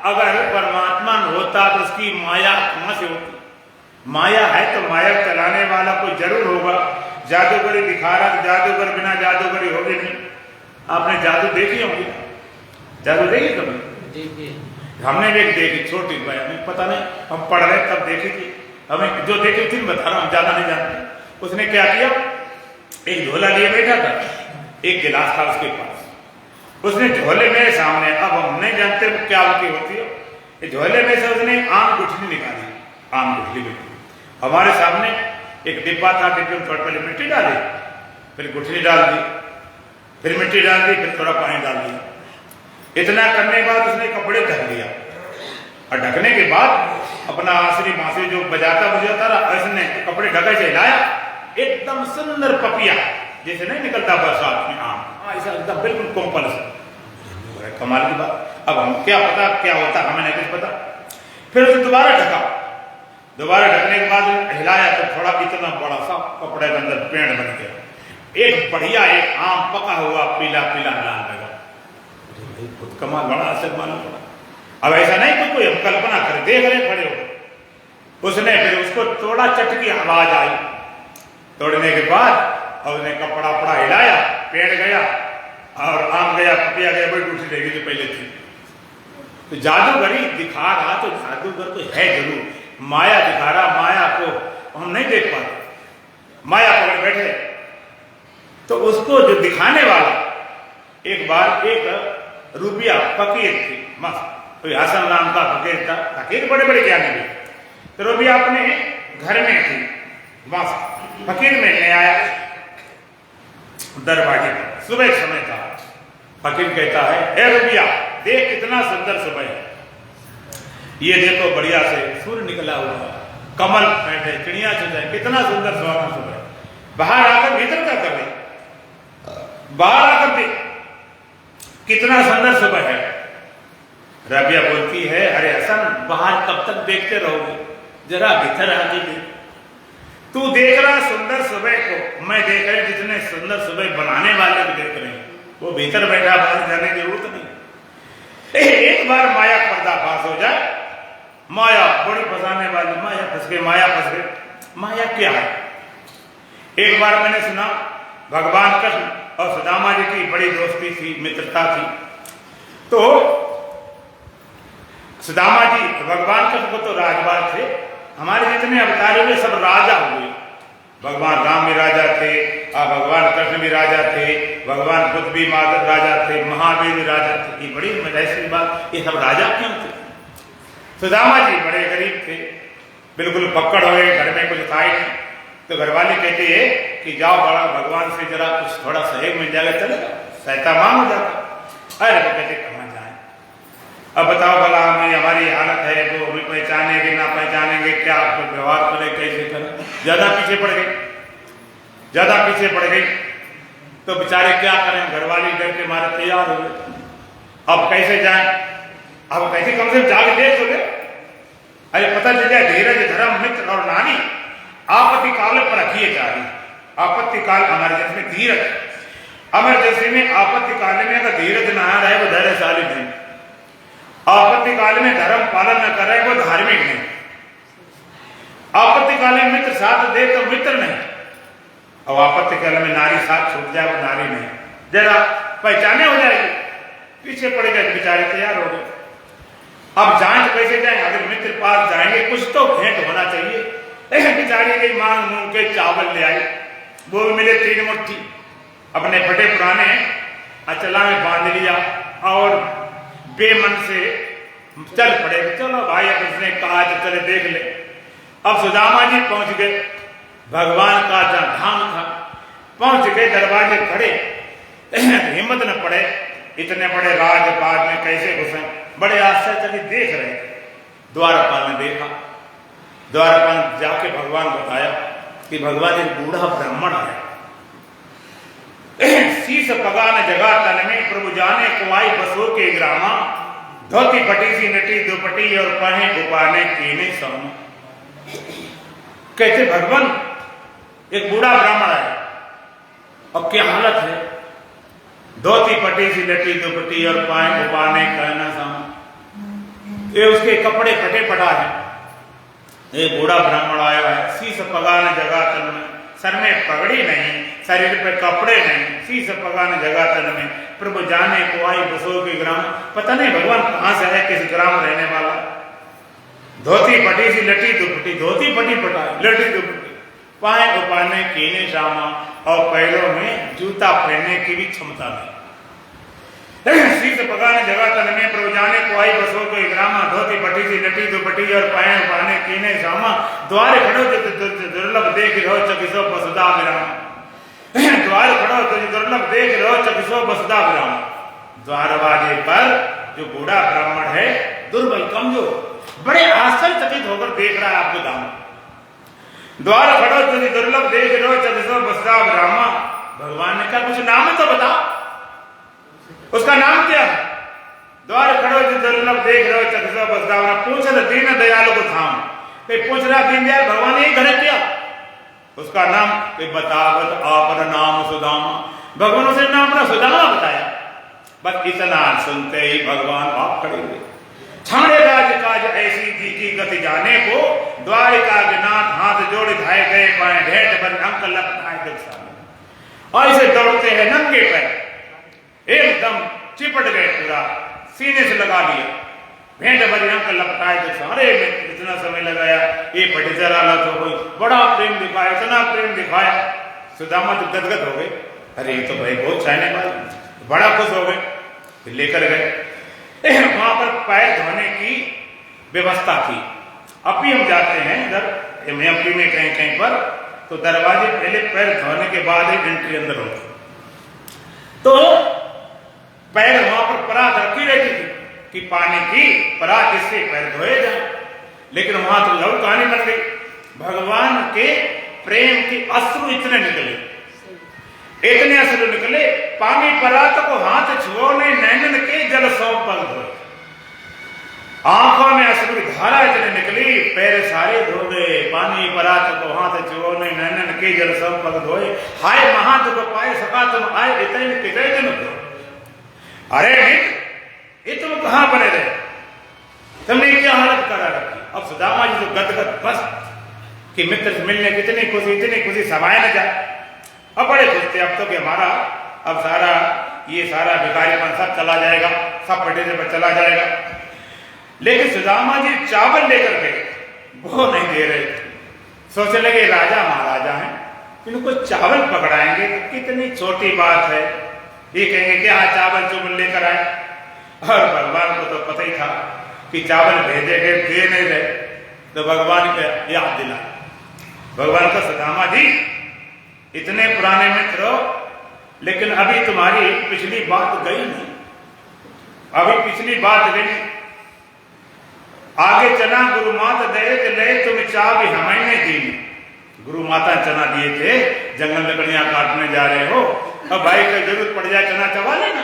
अगर परमात्मा होता तो उसकी माया कहां से होती। माया है तो माया चलाने वाला कोई जरूर होगा। जादूगरी दिखा रहा तो जादूगर बिना जादूगरी होगी नहीं। आपने जादू देखी होगी, जादू देखी कभी? देखिए हमने भी एक देखी, छोटी भाई हमें पता नहीं, हम पढ़ रहे तब देखी थी। हमें जो देखी थी बता रहा हूं, ज्यादा नहीं जानते। उसने क्या किया, एक झोला लिए बैठा था, एक गिलास था उसके पास। उसने झोले मेरे सामने, अब हम नहीं जानते क्या होती है, झोले में से उसने आम गुठली निकाली, आम गुठली में हमारे सामने एक डिब्बा था, डिब्बे में थोड़ा पहले मिट्टी डाली, फिर गुठली डाल दी, फिर मिट्टी डाल दी, फिर थोड़ा पानी डाल दिया। इतना करने के बाद उसने कपड़े ढक लिया और ढकने के बाद अपना आसरी बांसुरी जो बजाता रहा, उसने कपड़े ढके से हिलाया, एकदम सुंदर पपिया जैसे नहीं निकलता बरसात में आम, ऐसा एकदम बिल्कुल कोमल से। कमाल की बात। अब हम क्या पता क्या होता, हमें नहीं कुछ पता। फिर उसे दोबारा ढका, दोबारा ढकने के बाद हिलाया तो थोड़ा इतना बड़ा सा कपड़े के अंदर पेड़ बन गया, एक बढ़िया एक आम पका हुआ पीला पीला लाल लगा। खुद कमाल, बड़ा असर मालूम पड़ा। अब ऐसा नहीं कि कोई हम कल्पना करे, देख रहे खड़े हो। उसने फिर उसको तोड़ा, चटकी आवाज आई, तोड़ने के बाद उसने कपड़ा पड़ा हिलाया, पेड़ गया और आम गया, पपिया गया, बड़ी दूसरी रहेगी जो पहले थी। तो जादूगरी दिखा रहा तो जादूगर तो है जरूर, माया दिखा रहा, माया को हम नहीं देख पाते, माया पकड़ बैठे। तो उसको जो दिखाने वाला, एक बार एक रूबिया फकीर थी, मस्त कोई हसन नाम का फकीर था, फकीर बड़े बड़े ज्ञानी थे। तो रूबिया अपने घर में थी, मस्त फकीर मिलने आया दरवाजे पर, सुबह समय था। फकीर कहता है, हे रूबिया देख कितना सुंदर सुबह है, ये देखो बढ़िया से सूर्य निकला हुआ, कमल बैठे, चिड़िया चल जाए, कितना सुंदर सुहाना सुबह। बाहर आकर भीतर क्या कर रही, बाहर आकर देख कितना सुंदर सुबह है। रबिया बोलती है, अरे हसन बाहर कब तक देखते रहोगे, जरा भीतर आके देख। तू देख रहा सुंदर सुबह को, मैं देख रही जितने सुंदर सुबह बनाने वाले भी देख रहे हैं, वो भीतर बैठा, बाहर जाने की जरूरत नहीं। एक बार माया पर्दाफाश हो जाए, माया बड़ी फंसाने वाली, माया फंस गई, माया फंस गई। माया क्या है? एक बार मैंने सुना भगवान कृष्ण और सुदामा जी की बड़ी दोस्ती थी, मित्रता थी। तो सुदामा जी भगवान कृष्ण को तो राजपाल थे, हमारे जितने अवतार हुए सब राजा हुए। भगवान राम भी राजा थे, भगवान कृष्ण भी राजा थे, भगवान बुद्ध भी राजा थे, महावीर भी राजा थे। ये बड़ी मजेदार बात, ये सब राजा क्यों थे? सुदामा जी बड़े गरीब थे, बिल्कुल पकड़ हुए, घर में कुछ था ही नहीं। तो घरवाले कहते हैं कि जाओ बड़ा भगवान से जरा कुछ थोड़ा सहयोग मिल जाएगा, चलेगा, सहायता मांग हो जाता। अरे वो कहते कहाँ जाए, अब बताओ भला हमें, हमारी हालत है, वो हमें पहचानेंगे ना पहचानेंगे, क्या व्यवहार करें, कैसे करें। ज्यादा पीछे पड़ गई, ज्यादा पीछे पड़ गई। तो बेचारे क्या करें, घरवाली डर के मारे तैयार हो गए, अब कैसे जाए, अब कैसे कम से कम जाके देख तो ले। अरे पता चल जाए, धीरज धर्म मित्र और नारी आपत्ति काल पर रखिए जा रही। आपत्ति काल इमरजेंसी में धीरज, इमरजेंसी में आपत्ति काल में अगर धीरज ना रहे वो धैर्यशाली नहीं, आपत्ति काल में धर्म पालन न करे वो धार्मिक नहीं, आपत्ति काल में मित्र साथ दे तो मित्र नहीं, और आपत्ति काल में नारी साथ छूट जाए वो नारी नहीं। जरा पहचाने हो जाएगी, पीछे पड़ गए, बेचारे तैयार हो गए। अब जांच कैसे जाए, अगर मित्र पास जाएंगे कुछ तो भेंट होना चाहिए। बेचारी गई मांग मूंग के चावल ले आई, वो भी मिले 3 मुट्ठी, अपने फटे पुराने अचला में बांध लिया और बेमन से चल पड़े। चलो भाई, अब इसने कहा तो चले देख ले। अब सुदामा जी पहुंच गए, भगवान का जहां धाम था, पहुंच गए, दरवाजे खड़े, हिम्मत न पड़े, इतने बड़े राजपाल में कैसे घुसे, बड़े आश्चर्य देख रहे। द्वारपाल ने देखा, द्वारपाल जाके भगवान बताया कि भगवान एक बूढ़ा ब्राह्मण आया, शीस पगान जगा तन में प्रभु जाने को आई बसो के ग्रामा धोती फटी सी नटी दुपटी और पहे गुपाने कीने सम। कहते भगवान एक बूढ़ा ब्राह्मण है, अब क्या हालत है, धोती फटी सी नटी दुपटी और पहे गुपाने कहना सम। ये उसके कपड़े फटे फटा है। एक बूढ़ा ब्राह्मण आया है, शीस पगान जगा तन में, सर में पगड़ी नहीं, शरीर पे कपड़े नहीं, शीस पगान जगा तन में प्रभु जाने को आई बसो के ग्राम। पता नहीं भगवान कहां से है, किस ग्राम रहने वाला। धोती फटी सी लटी दुपटी, धोती फटी फटाई लटी दुपटी, पाए उपाने कीने शामा, और पैरों में जूता पहनने की भी क्षमता नहीं। शीस पगान जगा तन में प्रभु जाने को आई बसो के ग्रामा, धोती फटी सी लटी दुपटी और पाए उपाने कीने शामा, द्वार खड़ो दुर्लभ देख रहो चकिसो बसुदा विराम। द्वार खड़ो तो दुर्लभ देख रहो चकिसो बसुदा विराम। द्वारवाजे पर जो बूढ़ा ब्राह्मण है, दुर्बल कमजोर, बड़े आश्चर्यचकित होकर देख रहा है आपको दाम। द्वार खड़ो तो दुर्लभ देख रहो चकिसो बसुदा विराम। भगवान ने कहा कुछ नाम तो बता, उसका नाम क्या है? द्वार खड़ो जो दुर्लभ देख रहो चकिसो बसुदा विराम। पूछ दीन दयालु को थाम, पूछ रहा दीन दयाल भगवान यही घर क्या? उसका नाम बतावत आपन नाम सुदामा। भगवान उसे नाम अपना सुदामा बताया। बस इतना सुनते ही भगवान आप खड़े हुए। छाड़े राज काज ऐसी जी की गति जाने को, द्वारिका के नाथ हाथ जोड़ धाये गए पाए ढेट पर अंक लगता है। और इसे दौड़ते हैं नंगे पैर, एकदम चिपट गए, पूरा सीने से लगा लिया, भेंट भरी अंक लपटाए तो सारे में इतना समय लगाया, ये फटीचर हालत हो गई, बड़ा प्रेम दिखाया, इतना प्रेम दिखाया। सुदामा तो गदगद हो गए, अरे ये तो भाई बहुत चाहने वाले, बड़ा खुश हो गए, फिर लेकर गए। वहां पर पैर धोने की व्यवस्था थी। अब भी हम जाते हैं इधर एमपी में कहीं कहीं पर, तो दरवाजे पहले पैर धोने के बाद ही एंट्री अंदर होती, तो पैर वहां पर परात रखी रहती थी कि पानी की परात इससे पैर धोए जाए। लेकिन वहां तो लव कहानी बन गई। भगवान के प्रेम के अश्रु इतने निकले, इतने अश्रु निकले, पानी परात को हाथ छुओने नैनन के जल सौ पग धोए। आंखों में अश्रु की धारा इतने निकली, पैर सारे धो गए, पानी परात को हाथ छुओने नैनन के जल सौ पग धोए। हाय महादुख पाए सका तुम आए इतने कितने दिन धो। अरे मित्र, ये तुम कहां बने रहे, तुमने क्या हालत करा रखी। अब सुदामा जी तो गदगद बस कि मित्र से मिलने कितनी खुशी, इतनी खुशी समाये न जाए। अब बड़े खुश थे, अब तो कि हमारा अब सारा ये सारा भिखारीपन सब चला जाएगा, सब पटेरे पर चला जाएगा। लेकिन सुदामा जी चावल लेकर गए, वो नहीं दे रहे थे। सोचने लगे राजा महाराजा हैं, इनको चावल पकड़ाएंगे तो कितनी छोटी बात है, ये कहेंगे क्या चावल चुवल लेकर आए। और भगवान को तो पता ही था कि चावल भेजे गए, दे नहीं रहे, तो भगवान का याद दिला। भगवान का सुदामा जी इतने पुराने मित्र हो, लेकिन अभी तुम्हारी पिछली बात गई नहीं, अभी पिछली बात गई। आगे चना गुरु माता दे ले तुम चाह भी हमें दी। गुरु माता चना दिए थे, जंगल लकड़ियां काटने जा रहे हो, अब भाई का जरूरत पड़ जाए चना चबा लेना।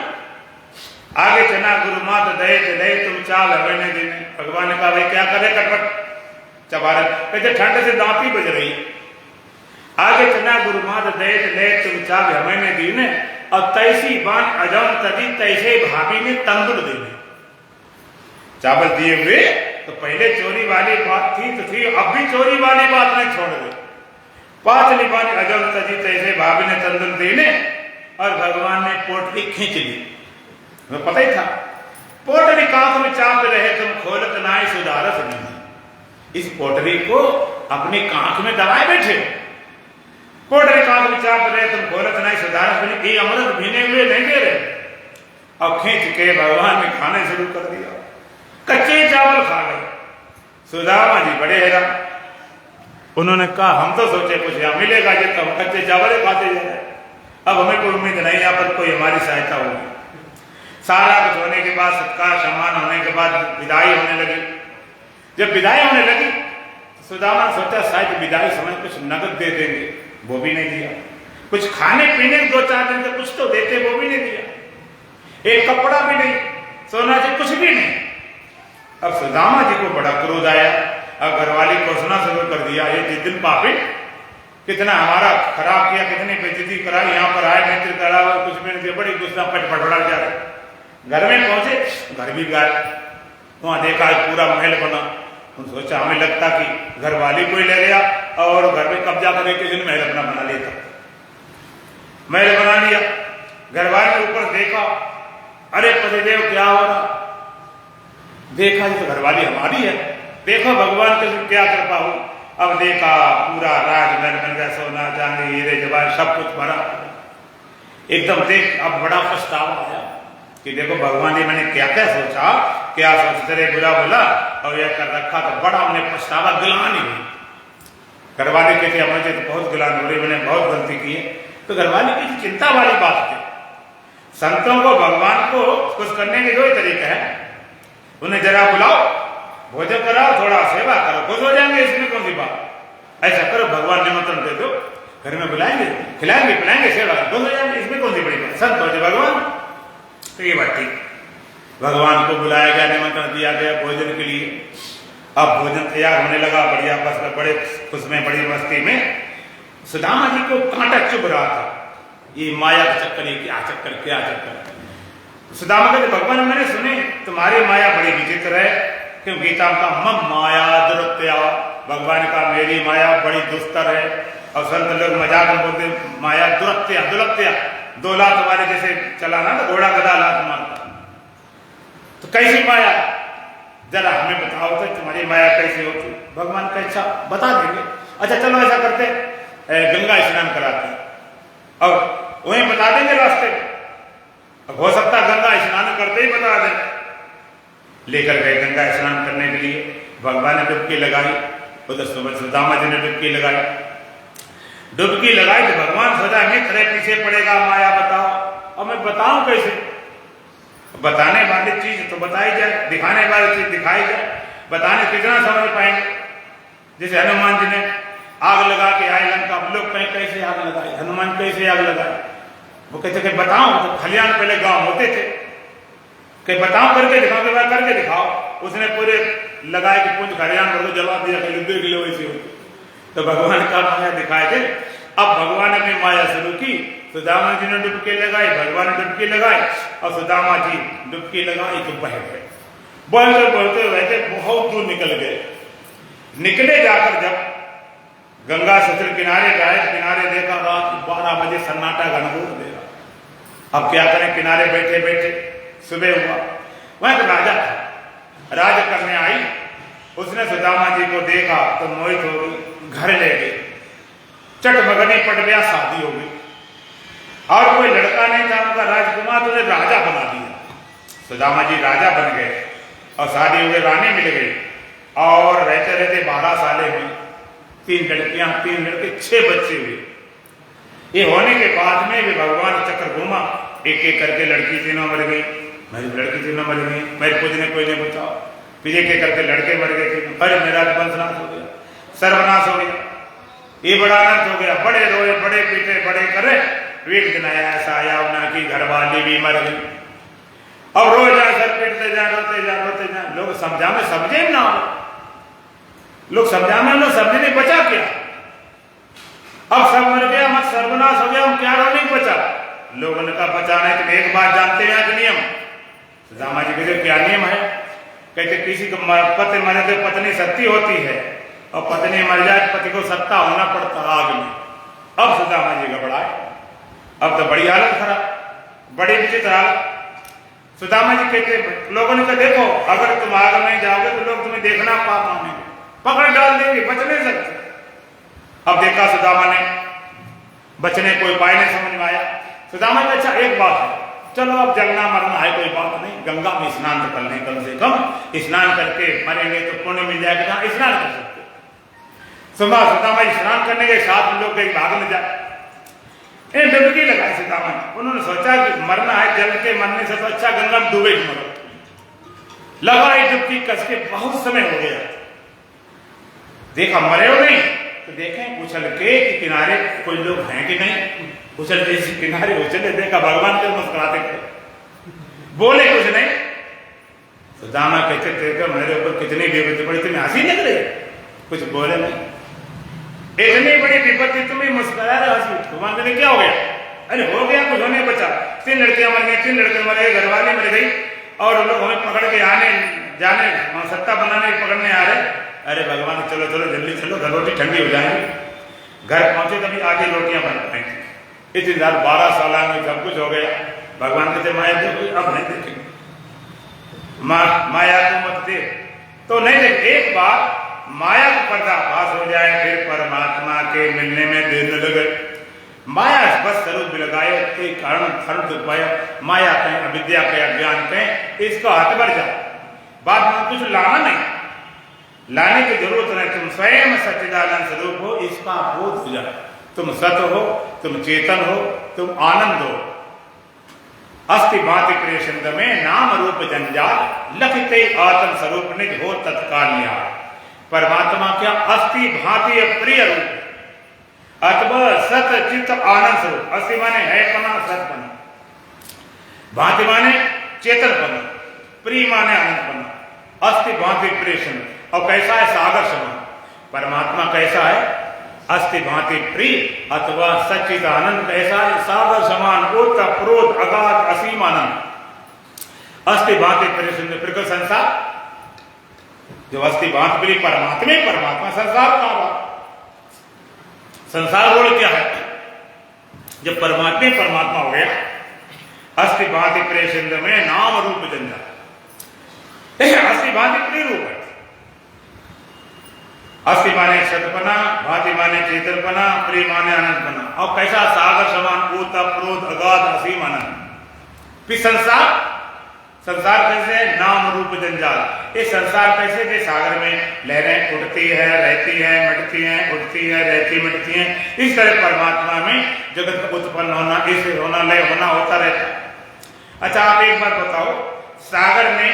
आगे चना गुरु माता दे ले तुम चाह हमें दी। भगवान ने कहा भाई क्या करे, कटपट चबा रहे, कहते ठंड से दांती बज रही। आगे चना गुरु माता दे ले तुम चाह हमें दी ने, और तैसी बान अजम तजी तैसे भाभी ने तंदुर देने। चावल दिए हुए तो पहले चोरी वाली बात थी तो थी, अब भी चोरी वाली बात नहीं छोड़ गई। पांचली बानी अजम तजी तैसे भाभी ने तंदुर देने, और भगवान ने पोटली खींच ली। हमें पता ही था, पोटली कांख में चाप रहे तुम खोलत नाई सुधारस नहीं। इस पोटली को अपनी कांख में दबाए बैठे, पोटली कांख में चाप रहे तुम खोलत नाई सुधारस नहीं, ये अमृत भीने हुए नहीं दे रहे। अब खींच के भगवान ने खाने शुरू कर दिया, कच्चे चावल खा गए। सुदामा जी बड़े हैरान, उन्होंने कहा हम तो सोचे कुछ यहाँ मिलेगा, जब हम कच्चे चावल खाते जा रहे, अब हमें कोई उम्मीद नहीं यहाँ पर कोई हमारी सहायता होगी। सारा कुछ होने के बाद, सत्कार सम्मान होने के बाद विदाई होने लगी। जब विदाई होने लगी तो सुदामा ने सोचा शायद विदाई समय कुछ नगद दे देंगे, वो भी नहीं दिया। कुछ खाने पीने 2-4 दिन के कुछ तो देते, वो भी नहीं दिया। एक कपड़ा भी नहीं, सोना जी कुछ भी नहीं। अब सुदामा जी को बड़ा क्रोध आया और घरवाली को सुना शुरू कर दिया, ये जिस दिन पापी कितना हमारा खराब किया, कितनी बेइज्जती कराई, यहाँ पर आए मित्र करा कुछ भी नहीं दिया, बड़ी गुस्सा पटपटा जा रहे। घर में पहुंचे, घर भी गए, वहां देखा पूरा महल बना। तो सोचा हमें लगता कि घर वाली कोई ले गया और घर में कब्जा करने के दिन महल अपना बना लेता। महल बना लिया, घर वाले के ऊपर देखा, अरे पतिदेव क्या हो रहा, देखा ये तो घरवाली हमारी है, देखो भगवान के क्या कृपा हो। अब देखा पूरा राजमहल बन गया, सोना चांदी हीरे जवाहर सब कुछ भरा। एकदम देख अब बड़ा पछतावा आया कि देखो भगवान ने मैंने क्या क्या सोचा, क्या सोचते रहे, बुरा बोला और यह कर रखा, तो बड़ा उन्हें पछतावा, गिलानी हुई। घरवाली कहती है मुझे तो बहुत गिलान हो रही, मैंने बहुत गलती की है। तो घरवाली की चिंता वाली बात थी। संतों को भगवान को खुश करने के 2 ही तरीके हैं, उन्हें जरा बुलाओ, भोजन कराओ, थोड़ा सेवा करो, खुश हो जाएंगे, इसमें कौन सी बात। ऐसा करो, भगवान निमंत्रण दे दो, घर में बुलाएंगे, खिलाएंगे पिलाएंगे, सेवा खुश हो जाएंगे, इसमें कौन सी बड़ी बात। संत हो जाए भगवान, तो ये बात ठीक। भगवान को बुलाया गया, निमंत्रण दिया गया भोजन के लिए। अब भोजन तैयार होने लगा, बढ़िया बस बड़े खुश में, बड़ी मस्ती में। सुदामा जी को कांटा चुभ रहा था, ये माया का चक्कर, ये क्या चक्कर, क्या चक्कर। सुदामा कहते भगवान मैंने सुनी तुम्हारी माया बड़ी विचित्र है, क्यों गीता का मम माया दुरत्या, भगवान का मेरी माया बड़ी दुस्तर है। और संत लोग मजाक में बोलते माया दुरत्या, दुलत्या, 2 लात वाले जैसे चला ना तो घोड़ा गधा लात मारता, तो कैसी माया, जरा हमें बताओ तो तुम्हारी माया कैसी होती। भगवान का इच्छा बता देंगे। अच्छा चलो ऐसा करते, गंगा स्नान कराते और वहीं बता देंगे रास्ते में, हो सकता गंगा स्नान करते ही बता दें। लेकर गए गंगा स्नान करने के लिए, भगवान ने डुबकी लगाई, उधर सुदामा जी ने डुबकी लगाई। डुबकी लगाई तो भगवान सोचा मित्र पीछे पड़ेगा, माया बताओ, और मैं बताऊं कैसे। बताने वाली चीज तो बताई जाए, दिखाने वाली चीज दिखाई जाए, बताने कितना समझ पाएंगे। जैसे हनुमान जी ने आग लगा के आए लंका, लोग कहीं कैसे आग लगाए, हनुमान कैसे आग लगाए, वो कहते थे बताओ, तो खलियान पहले गांव होते थे, कि बताओ करके दिखाओ, के बाद करके दिखाओ। उसने पूरे लगाए कि पुंज खलियान को जवाब दिया कि देख लो वैसे हो। तो भगवान का माया दिखाए थे। अब भगवान ने अपनी माया शुरू की, सुदामा जी ने डुबकी लगाई, भगवान ने डुबकी लगाई और सुदामा जी डुबकी लगाई तो बह गए। बढ़ते बढ़ते रहते बहुत दूर निकल गए। निकले जाकर जब गंगा सचल किनारे गए, किनारे देखा रात 12 बजे सन्नाटा घनघोर देगा। अब क्या करें, किनारे बैठे बैठे सुबह हुआ। वह तो राजा था, राज करने आई, उसने सुदामा जी को देखा तो मोहित हो गई, घर ले गई, चटमगनी पट गया, शादी हो गई। और कोई लड़का नहीं था उनका राजकुमार, तो उन्हें राजा बना दिया। सुदामा जी राजा बन गए और शादी हो गई, रानी मिल गई और रहते रहते 12 सालें हुई, 3 लड़कियां 3 लड़के 6 बच्चे हुए। ये होने के बाद में भी भगवान चक्र घूमा, एक एक करके लड़की तीनों मर गई, मेरी लड़की तीनों मर गई, मेरे पूजने कोई नहीं बचाओ, फिर एक एक करके लड़के मर गए तीनों। अरे मेरा वंशनाश हो गया, सर्वनाश हो गया, ये बड़ा अनर्थ हो गया। बड़े रोए, बड़े पीटे, बड़े करे। एक दिन आया ऐसा आया उन्हें की घरवाली भी मर गई। अब रोज जाए सर पीटते जाए, रोते जाए, रोते जाए। लोग समझा में समझे ना, लोग समझा में लोग समझे नहीं, बचा क्या। अब सब मर गया, मत सर्वनाश हो गया, हम क्या रो नहीं बचा। लोगों ने कहा बचाना है। तुम एक बात जानते हैं कि नियम, सुदामा जी कहते क्या नियम है। कहते किसी को पति मरे तो पत्नी सत्ती होती है और पत्नी मर जाए पति को सत्ता होना पड़ता आग में। अब सुदामा जी घबराए, अब तो बड़ी हालत खराब, बड़ी विचित्र हालत। सुदामा जी कहते लोगों ने कहा देखो अगर तुम आग में जाओगे तो लोग तुम्हें देखना पाप मानेंगे, पकड़ डाल देंगे, बच नहीं सकते। अब देखा सुदामा ने, बचने कोई उपाय नहीं समझ में आया। सुदामा जी अच्छा एक बात है, चलो अब जलना मरना है कोई बात नहीं, गंगा में स्नान तो कर लें, कम से कम स्नान करके मरेंगे तो पुण्य मिल जाएगा, जहाँ स्नान कर सकते। सुबह सुदामा जी स्नान करने के साथ लोग कहीं भाग न जाए, डुबकी लगाई सुदामा ने। उन्होंने सोचा कि मरना है, जल के मरने से तो अच्छा गंगा में डूबे ही मरो। लगाई डुबकी कस के, बहुत समय हो गया, देखा मरे हो नहीं, तो देखें उछल के किनारे कोई लोग हैं कि नहीं, उछल के किनारे उछले, देखा भगवान के मुस्कुराते बोले कुछ नहीं। सुदामा कहते थे मेरे ऊपर कितनी विपत्ति पड़ी, तुम्हें हंसी निकल रही, कुछ बोले नहीं, इतनी बड़ी विपत्ति तुम्हें मुस्कुरा रहे हंसी। भगवान कहते क्या हो गया? अरे हो गया कुछ होने बचा, 3 लड़कियां मर गई, 3 लड़के मर गए, घरवाली मर गई और लोग हमें पकड़ के आने जाने सत्ता बनाने पकड़ने आ रहे। अरे भगवान चलो चलो जल्दी चलो, घर रोटी ठंडी हो जाएंगी। घर पहुंचे तभी आधी रोटियां बन पाएंगी। इतनी रात 12 साल में सब कुछ हो गया। भगवान कहते माया देखो, अब नहीं देखेंगे, माया को मत दे, तो नहीं देख। एक बार माया का पर्दाफाश हो जाए फिर परमात्मा के मिलने में देर न लगे। माया बस स्वरूप लगाए के कारण फर्क पाया, माया कहें, अविद्या के अज्ञान कहें, इसको हट बढ़ जाए। बाद में कुछ लाना नहीं, लाने की जरूरत नहीं। तुम स्वयं सच्चिदानंद स्वरूप हो, इसका बोध हो जाए। तुम सत हो, तुम चेतन हो, तुम आनंद हो। अस्ति भांति प्रेषंद में नाम रूप जंजाल, लखते आत्म स्वरूप निज हो तत्काल न्याय। परमात्मा क्या अस्थि भांति प्रिय रूप, अथवा सत चित्त आनंद स्वरूप। अस्थि माने है पना, सत पना, भांति माने चेतन पना, प्रिय माने आनंद पना। अस्थि भांति प्रेषण, और कैसा है? सागर समान। परमात्मा कैसा है? अस्थि भांति प्रिय अथवा सच्चिद आनंद कैसा है? सागर समान, ओत प्रोत अगाध असीम आनंद। अस्थि भांति प्रेषण प्रकृति संसार, जो अस्थि भांति प्रिय परमात्मा, परमात्मा संसार का संसार बोल क्या है? जब परमात्मा परमात्मा हो गया, अस्थि भांति प्रेषिंद में नाम रूप जंजाल, अस्थि भांति प्रिय रूप है। अस्थि माने सतपना, भांति माने चेतनपना, प्रिय माने आनंदपना। और कैसा? सागर समान, ओत प्रोत अगाध असीम आनंद। फिर संसार, संसार कैसे है? नाम रूप जंजाल। ये संसार कैसे? के सागर में लहरें उठती है, रहती है, मिटती हैं, उठती है, रहती, मिटती हैं। इस तरह परमात्मा में जगत का उत्पन्न होना, ऐसे होना, लय होना होता रहता है। अच्छा आप एक बात बताओ, सागर में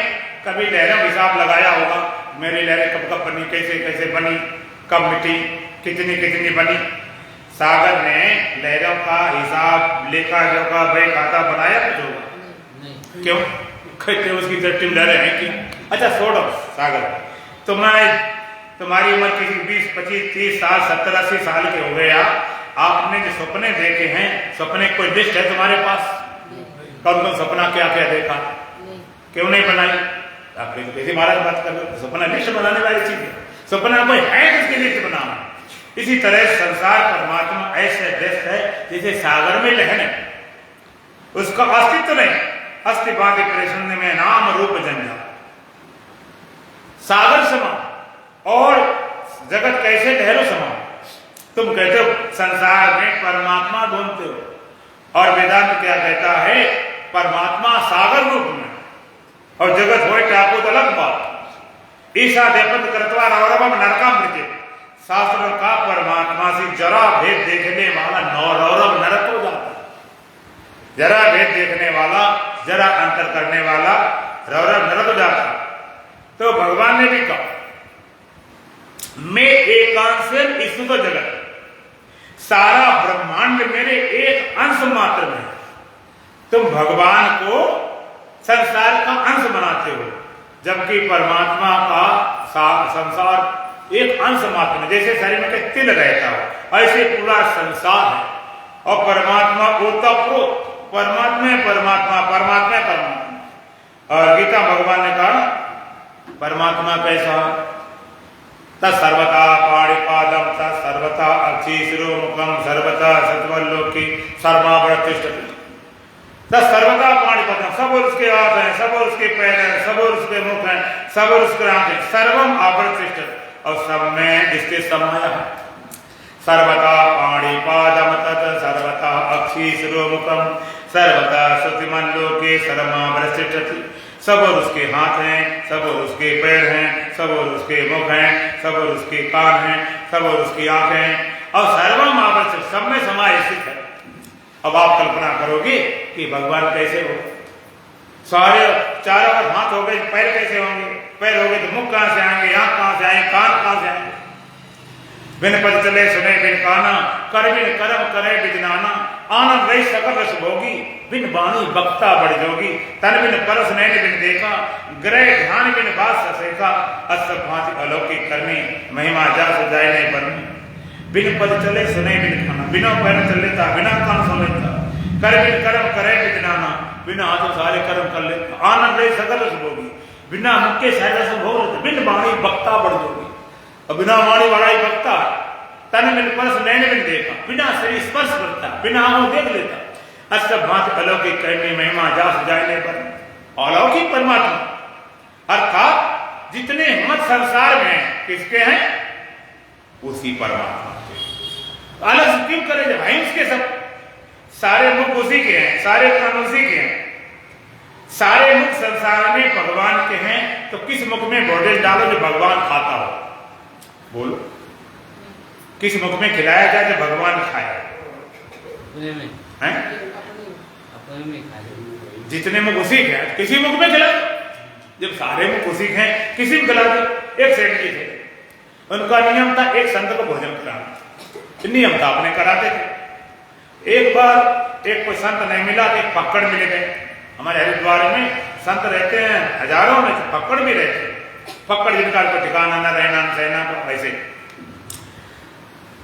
कभी लहरों का हिसाब लगाया होगा? मेरी लहरें कब कब बनी, कैसे कैसे बनी, कब मिटी, कितनी कितनी बनी? सागर ने लहरों का हिसाब, लेखा जोखा, बही खाता बनाया कुछ होगा? क्यों? कहते उसकी जटिल लहरें हैं कि अच्छा छोड़ो सागर, तुम्हारी उम्र किसी 20, 25, 30 साल, 70, 80 साल के हो गए, आपने जो सपने देखे हैं, सपने कोई लिस्ट है तुम्हारे पास? कौन कौन सपना क्या क्या देखा? क्यों नहीं बनाई? आप किसी महाराज बात कर लो, सपना लिस्ट बनाने वाली चीज है। सपना कोई है जिसकी लिस्ट बनाना। इसी तरह संसार परमात्मा ऐसे व्यस्त है जैसे सागर में लहर है, उसका अस्तित्व नहीं। अस्थि भांति प्रेषण में नाम रूप जंजाल, सागर समान और जगत कैसे लहरों समान। तुम कहते हो संसार में परमात्मा ढूंढते हो, और वेदांत क्या कहता है? परमात्मा सागर रूप में और जगत हो टापू अलग बात। ईशा देपत करतवा रौरवम नरका मृत्य, शास्त्र का परमात्मा से जरा भेद देखने वाला नौरौरव नरक हो जाता। जरा भेद देखने वाला, जरा अंतर करने वाला रौरव नरक हो जाता। तो भगवान ने भी कहा मैं एकांश ईश्वर जगत, सारा ब्रह्मांड मेरे एक अंश मात्र में। तुम भगवान को संसार का अंश बनाते हो, जबकि परमात्मा का संसार एक अंश मात्र में। जैसे शरीर में तिल रहता हो, ऐसे पूरा संसार है। और परमात्मा ओतप्रोत, परमात्मा परमात्मा परमात्मा परमात्मा। और गीता भगवान ने कहा परमात्मा कैसा? तत्सर्वता पाणिपादम तत्सर्वता अक्षिशिरोमुखम सर्वता सत्वल्लोकी सर्वावतिष्ठति। तत्सर्वता पाणिपादम, सब उसके हाथ हैं, सब उसके पैर हैं, सब उसके मुख हैं, सब उसके आंखें, सर्वम आवतिष्ठति, और सब में इसके समाया है। सर्वता पाणिपादम तत् सर्वता अक्षिशिरोमुखम सर्वता श्रुतिमान लोके सर्वमावतिष्ठति। सब और उसके हाथ हैं, सब और उसके पैर हैं, सब और उसके मुख हैं, सब और उसके कान हैं, सब और उसकी आंखें हैं, और सर्वम आवश्यक, सब में समाये स्थित है। अब आप कल्पना करोगे कि भगवान कैसे हो? सारे चारों ओर हाथ हो गए, पैर कैसे होंगे? पैर हो गए तो मुख कहां से आएंगे, आंख कहां से आएंगे, कान कहां से आएंगे? बिन पद चले सुने बिन काना, कर बिन कर्म करे बिजनाना, आनंद रही सकल रस भोगी, बिन बाणी बक्ता बढ़ जोगी, तन बिन परस नैन बिन देखा, ग्रह ध्यान बिन बात ससेखा, अस्त भांति अलौकिक करनी, महिमा जा सजाए नहीं बरनी। बिन पद चले सुने बिन खाना, बिना पैर चल लेता, बिना कान सुन लेता, कर बिन कर्म करे बिजनाना, बिना हाथों सारे कर्म कर लेता, आनंद रही सकल रस भोगी, बिना मुख के सारे रस भोग लेता, बिन बाणी बक्ता बढ़ जोगी, बिना वाणी वाला ही बकता, तन बिन परस नैन बिन देखा, बिना शरीर स्पर्श करता, बिना आंखों देख लेता, अष्ट भांति अलौकिक करनी, महिमा जा सजाए नहीं पर। अलौकिक परमात्मा अर्थात जितने हिम्मत संसार में किसके हैं, उसी परमात्मा के। अलग से क्यों करे जब है उसके सब, सारे मुख उसी के हैं, सारे कान उसी के हैं, सारे मुख संसार में भगवान के हैं, तो किस मुख में भोजन डालो जो भगवान खाता हो, बोलो किस मुख में खिलाया जाए जो भगवान खाए हैं? जितने मुख उसी के हैं, किसी मुख में खिला, जब सारे मुख उसी के हैं किसी में खिला दो। एक सेठ जी थे, उनका नियम था एक संत को भोजन कराना, नियम था अपने कराते थे। एक बार एक कोई संत नहीं मिला, एक पकड़ मिल गए। हमारे हरिद्वार में संत रहते हैं हजारों में, पकड़ भी रहते हैं, पकड़ जिनका कोई ठिकाना न रहना न सहना, तो ऐसे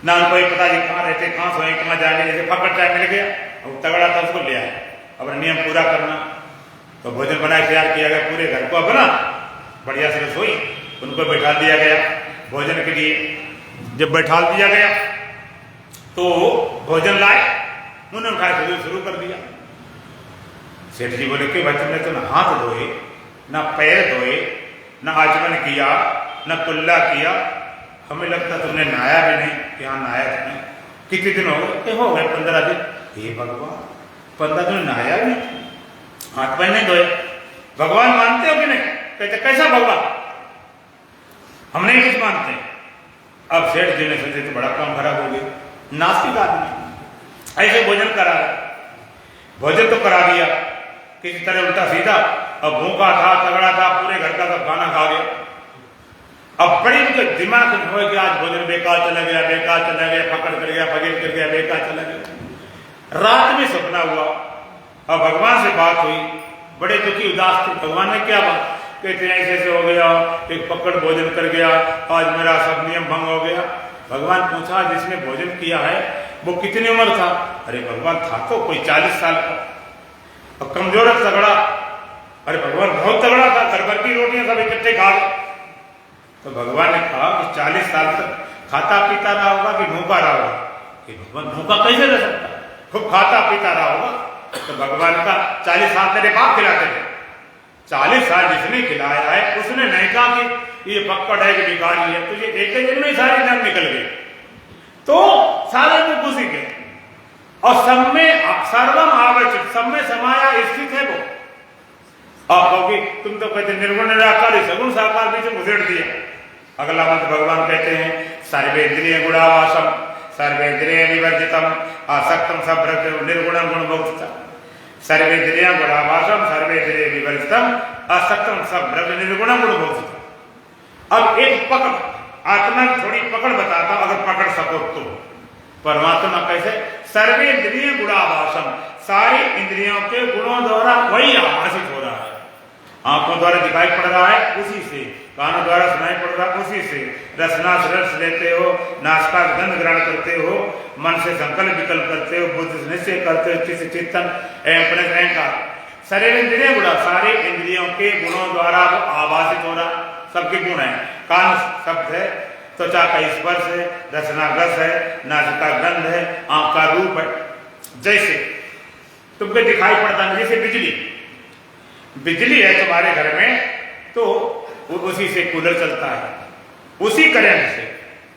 ना उनको पता जी कहाँ रहते, कहाँ सोए, कहाँ जाने, जैसे पकड़ टाइम मिल गया, और तगड़ा था उसको ले आया, अपना नियम पूरा करना। तो भोजन बनाए तैयार किया गया, पूरे घर को बना बढ़िया से रसोई, उनको बैठा दिया गया भोजन के लिए। जब बैठा दिया गया तो भोजन लाए, उन्होंने खाया शुरू कर दिया। सेठ जी बोले कि भाई तुमने तो ना हाथ धोए, ना पैर धोए, न आचमन किया, न कुल्ला किया, हमें लगता तुमने नहाया भी नहीं। कि हाँ नहाया तुमने। कितने दिन हो गए? हो गए 15 दिन। हे भगवान 15 दिन नहाया भी नहीं, हाथ पैर नहीं धोए, भगवान मानते हो कि नहीं? कहते कैसा भगवान, हम नहीं कुछ मानते। अब सेठ जी ने सोचे तो बड़ा काम खराब हो गया, नास्तिक आदमी ऐसे भोजन करा, भोजन तो करा दिया किसी तरह उल्टा सीधा, अब भूखा था, तगड़ा था, पूरे घर का सब खाना खा गया। अब बड़ी उनके दिमाग में हो कि आज भोजन बेकार चला गया, बेकार चला गया, पकड़ कर गया, फकीर कर गया, बेकार चला गया। रात में सपना हुआ, अब भगवान से बात हुई, बड़े दुखी उदास थे। भगवान ने क्या बात? कहते ऐसे ऐसे हो गया, एक पकड़ भोजन कर गया, आज मेरा सब नियम भंग हो गया। भगवान पूछा जिसने भोजन किया है वो कितनी उम्र था? अरे भगवान था तो कोई 40 साल का, और कमजोर तगड़ा। अरे भगवान बहुत तगड़ा था, घर भर की रोटियां सब इकट्ठे खा गए। तो भगवान ने कहा कि 40 साल तक खाता पीता रहा होगा कि भूखा रहा होगा? कि भगवान भूखा कैसे रह सकता, खूब खाता पीता रहा होगा। तो भगवान का 40 साल तेरे बाप खिलाते थे, 40 साल जिसने खिलाया है उसने नहीं कहा कि ये पक्कड़ है कि भिखारी है, तुझे एक दिन में सारी जंग निकल गई। तो सारे में घुसी गए, और सब में सर्वम आवश्यक, सब में समाया स्थित है वो। आप कहोगे तुम तो कहते निर्गुण निराकार सगुण साकार बीच में घुसेड़ दिया। अगला मंत्र भगवान कहते हैं सर्वेन्द्रिय गुणावासम सर्वेन्द्रिय विवर्जितम आसक्तम सभ्रत निर्गुणम गुणभोक्ता। सर्वेन्द्रिय गुणावासम सर्वेन्द्रिय विवर्जितम असक्तम सभ्रत निर्गुणम गुणभोक्ता। अब एक पकड़, आत्मा की थोड़ी पकड़ बताता हूं, अगर पकड़ सको तो। परमात्मा कैसे? सर्वेन्द्रिय गुणावासम, सारी इंद्रियों के गुणों द्वारा वही आभासित हो रहा है। आंखों द्वारा दिखाई पड़ रहा है उसी से, कानों द्वारा सुनाई पड़ रहा है उसी से, रसना से रस लेते हो, नासका गंध ग्रहण करते हो, मन से संकल्प विकल्प करते हो, बुद्धि से निश्चय करते हो, चित्त चिंतन अहंकार। शरीर इंद्रिय गुण, सारे इंद्रियों के गुणों द्वारा वो आभासित हो रहा, सबके गुण है। कान शब्द है, त्वचा का स्पर्श है, रसना रस है, नासिका गंध है, आंख का रूप है। जैसे तुमको दिखाई पड़ता है, जैसे बिजली है तुम्हारे घर में, तो उसी से कूलर चलता है, उसी करंट से,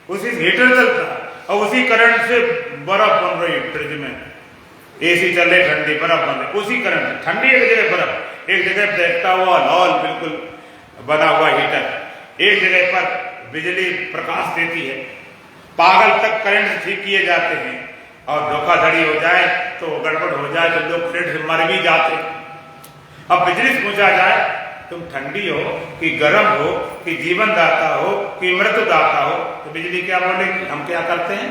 उसी से हीटर चलता है, और उसी करंट से बर्फ बन रही है फ्रिज में, एसी चल रही, ठंडी बर्फ बन रही, उसी करंट। ठंडी एक जगह बर्फ, एक जगह देखता हुआ लाल बिल्कुल बना हुआ हीटर, एक जगह पर बिजली प्रकाश देती है। पागल तक करंट ठीक किए जाते हैं, और धोखाधड़ी हो जाए तो गड़बड़ हो जाए तो लोग फ्रिज से मर भी जाते। अब बिजली से पूछा जाए तुम ठंडी हो कि गर्म हो कि जीवन दाता हो कि मृत्यु दाता हो, तो बिजली क्या बोलेगी? हम क्या करते हैं?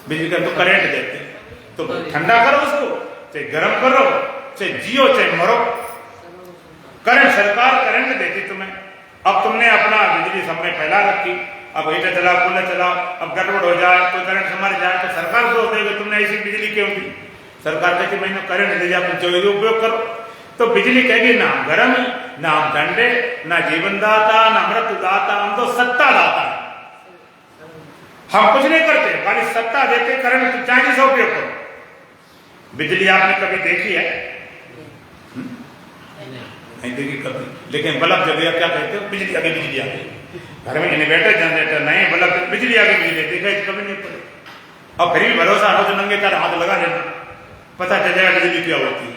बिजली का तो करंट देते हैं, तो ठंडा करो उसको, चाहे गर्म करो, चाहे जियो चाहे मरो, करंट सरकार करंट देती तुम्हें। अब तुमने अपना बिजली सब में फैला रखी, अब हीटर चलाओ, कूलर चलाओ, अब गड़बड़ हो जाए तो करंट से मर जाए तो सरकार दोष देगी तुमने ऐसी बिजली क्यों दी। सरकार कहती मैंने करंट दे दिया, तुम चोरी उपयोग करो। तो बिजली कहेगी ना हम गर्म है, ना हम ठंडे, ना जीवन दाता, ना मृत्यु दाता, हम तो सत्ता दाता है। हम कुछ नहीं करते, खाली सत्ता देते, करंट चाहे से उपयोग करो। बिजली आपने कभी देखी है? नहीं देखी कभी, लेकिन बल्ब जब क्या कहते हो? बिजली आ गई, बिजली आ गई। घर में इन्वर्टर जनरेटर नहीं, बल्ब बिजली आ गई, बिजली देखा कभी नहीं पड़े। और फिर भी भरोसा हो तो नंगे तार हाथ लगा लेना, पता चल जाएगा बिजली क्या होती है।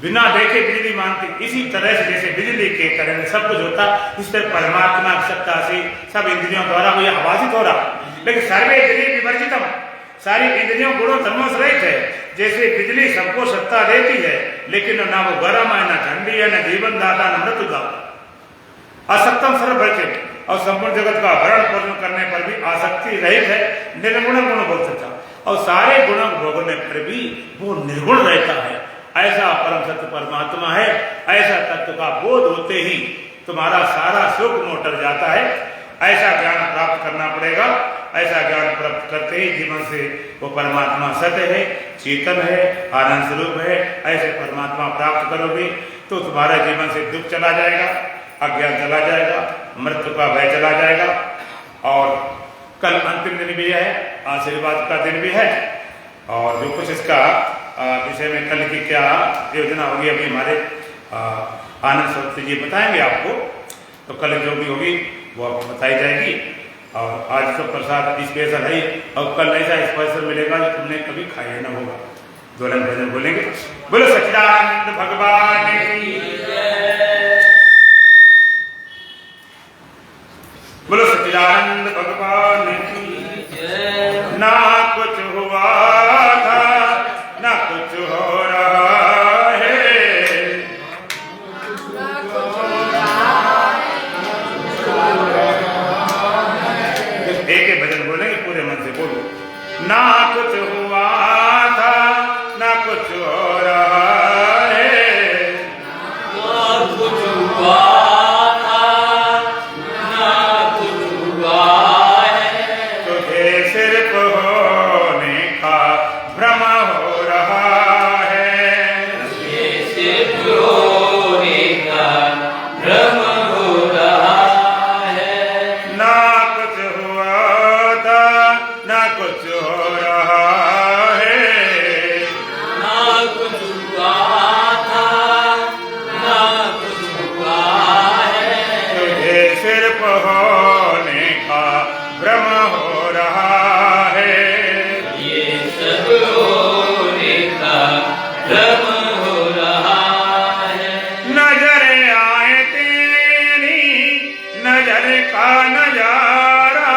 बिना देखे बिजली मानती। इसी तरह से जैसे बिजली के कारण सब कुछ होता, इस तरह परमात्मा की सत्ता से सब इंद्रियों द्वारा वो आभासित हो रहा। लेकिन सर्वे इंद्रिय विवर्जितम, सारी इंद्रियों गुणों धर्मों से रहित है। जैसे बिजली सबको सत्ता देती है, लेकिन ना वो गर्म है, ना ठंडी है, ना जीवन दाता, ना मृत्यु दाता। असक्तम सर्वभृते, और संपूर्ण जगत का भरण पोषण करने पर भी आसक्ति रहित है, निर्गुण गुण बोल सकता। और सारे गुणों भोगने पर भी वो निर्गुण रहता है। ऐसा परम सत्य परमात्मा है। ऐसा तत्व का बोध होते ही तुम्हारा सारा सुख मोटर जाता है। ऐसा ज्ञान प्राप्त करना पड़ेगा। ऐसा ज्ञान प्राप्त करते ही जीवन से वो परमात्मा सत्य है, चेतन है, आनंद स्वरूप है। ऐसे परमात्मा प्राप्त करोगे तो तुम्हारा जीवन से दुख चला जाएगा, अज्ञान चला जाएगा, मृत्यु का भय चला जाएगा। और कल अंतिम दिन भी है, आशीर्वाद का दिन भी है। और जो कुछ इसका विषय में कल की क्या योजना होगी अभी हमारे आनंद स्वरूप जी बताएंगे आपको। तो कल जो भी होगी वो आपको बताई जाएगी। और आज तो प्रसाद स्पेशल है, और कल ऐसा स्पेशल मिलेगा जो तुमने कभी खाया ना होगा। दोलन भजन बोलेंगे। बोलो सच्चिदानंद भगवान की जय। बोलो सच्चिदानंद भगवान की जय। ना कुछ हुआ था, ना कुछ हो रहा है, एक भजन बोलेंगे पूरे मन से। बोलो ना कुछ हुआ था, ना कुछ हो रहा है, ना कुछ हुआ था, ना कुछ हुआ है, तुझे सिर्फ होने का भ्रम हो रहा है, ये सिर्फ होने का भ्रम हो रहा है। ना कुछ हुआ था, ना कुछ हो रहा है, ना कुछ हुआ था, ना कुछ हुआ है, तुझे सिर्फ होने का भ्रम हो रहा है, ये सब होने का भ्रम हो रहा है। नजर आए तेरी नजर का नजारा,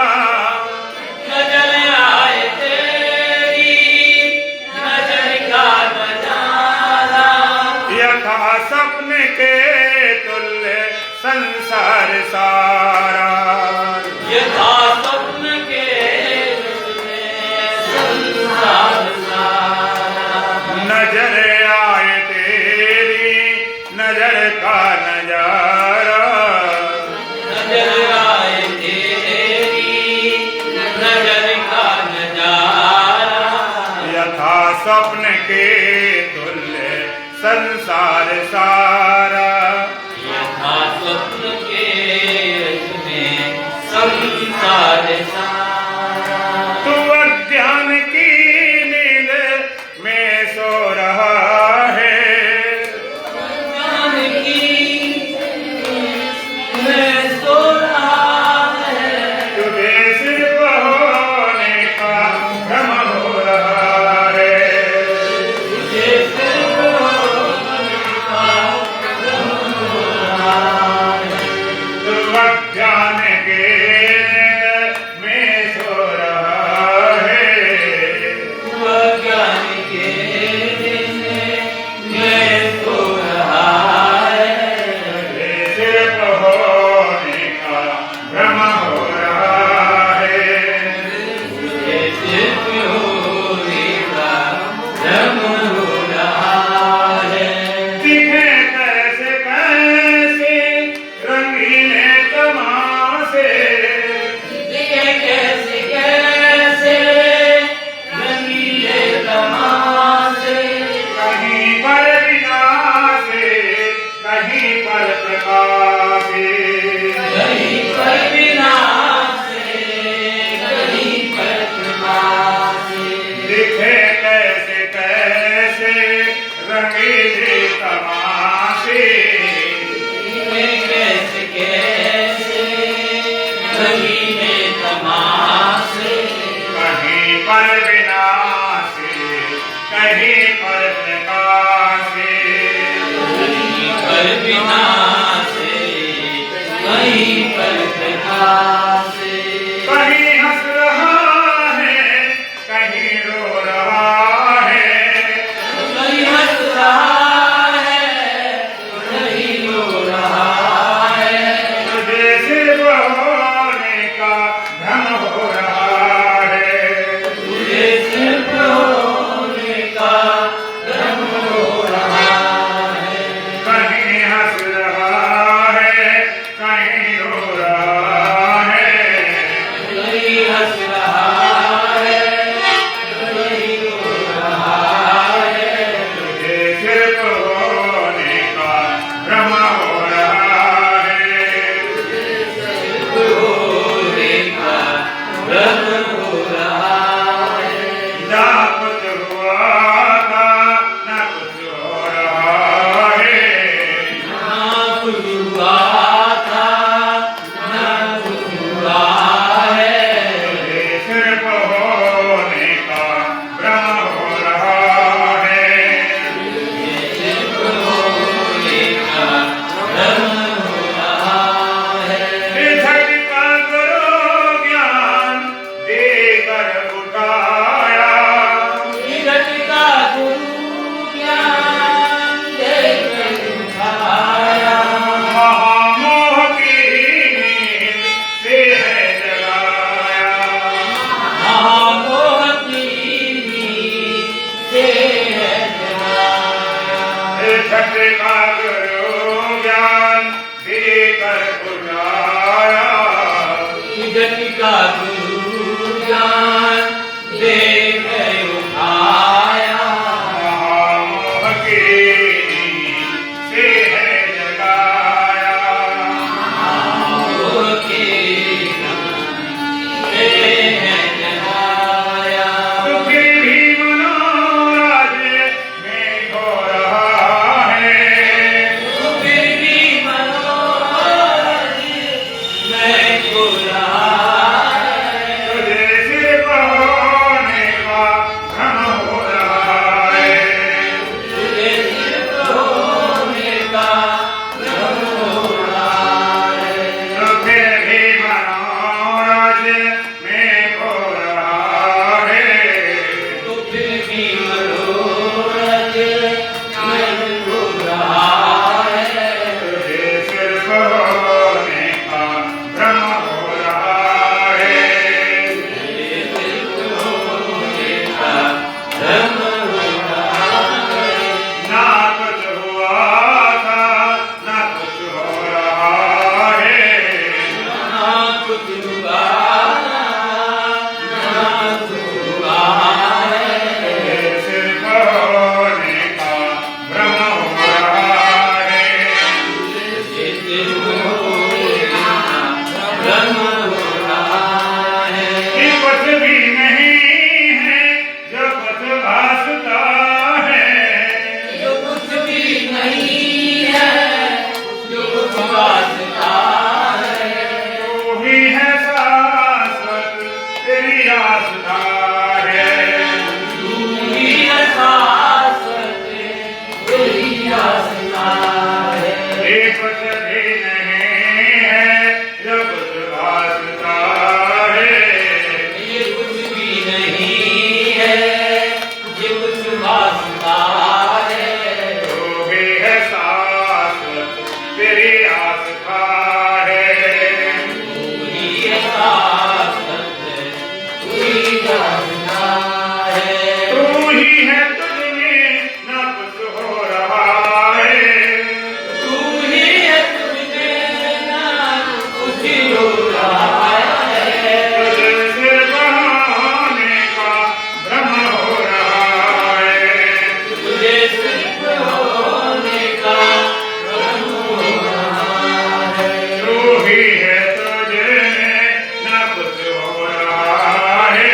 नजर आए तेरी नजर का नजारा, यथा सपने के तुल्य संसार सारा, यथा स्वप्न के संसार सारा। नजर आए तेरी नजर का नजारा, नजर आए तेरी नजर का नजारा, यथा स्वप्न के तुल्य संसार सारा, यथा स्वप्न के में संसार सारा। तू अज्ञान की नींद में सो रहा है, ज्ञान की में सो रहा है, तुझे सिर्फ होने का भ्रम हो रहा है, तुझे सिर्फ होने का भ्रम हो रहा है। तू अज्ञान के पर विनाशी कहीं पर प्रकाशी कहीं पर विनाशी कहीं पर प्रकाशी कहीं हंस रहा है कहीं रो रहा है कहीं हंस रहा है कहीं रो रहा है तुझे सिर्फ होने का भ्रम हो रहा है तुझे सिर्फ होने का भ्रम हो रहा है कहीं हंस रहा है कहीं रो रहा है कहीं हंस रहा है कहीं रो रहा है तुझे सिर्फ होने का भ्रम हो रहा है होने का भ्रम हो रहा है ना कुछ हुआ था ना कुछ हो रहा है ना कुछ हुआ था ना कुछ हुआ है तुझे सिर्फ होने का भ्रम हो रहा है सिर्फ होने का भ्रम हो रहा है झटका करो ज्ञान देकर उठाया विगत का गुरु ज्ञान देकर उठाया महामोह की नींद से है जगाया महामोह की नींद से है जगाया झटका करो ज्ञान देकर उठाया विगत का गुरु ज्ञान देकर उठाया महामोह की नींद से है जगाया महामोह की नींद से है जगाया दुखी भी मनोराज में खो रहा है तू फिर भी मनोरथ मैं को रहा है तुझे सिर्फ होने का भ्रम हो रहा है तुझे सिर्फ होने का भ्रम हो रहा है दुखी भी मनोराज में खो रहा है तू फिर भी मनोरथ मैं को रहा है तुझे सिर्फ होने का भ्रम हो रहा है तुझे सिर्फ होने का भ्रम हो रहा है ना कुछ हुआ था ना कुछ हो रहा है ना कुछ हुआ ना कुछ हुआ है तुझे सिर्फ होने का भ्रम हो रहा है तुझे सिर्फ होने का भ्रम हो रहा है कि कुछ भी नहीं है जो कुछ भासता है जो कुछ भी नहीं है जो कुछ वास्ता है तू ही है शाश्वत तेरी आस्था है तू ही शाश्वत तेरी आस्था है ये कुछ भी नहीं है जो कुछ भासता है ये कुछ भी नहीं है ये कुछ वास्ता है तू ही है शाश्वत तेरी आस्था है पूरी शाश्वत पूरी आस्था है तू ही है तुझ में न कुछ हो रहा है तू ही है तुझे ना कुछ हो रहा है तुझे सिर्फ होने का भ्रम हो रहा है तुझे सिर्फ होने का भ्रम हो रहा है तू ही है तुझे न कुछ हो रहा है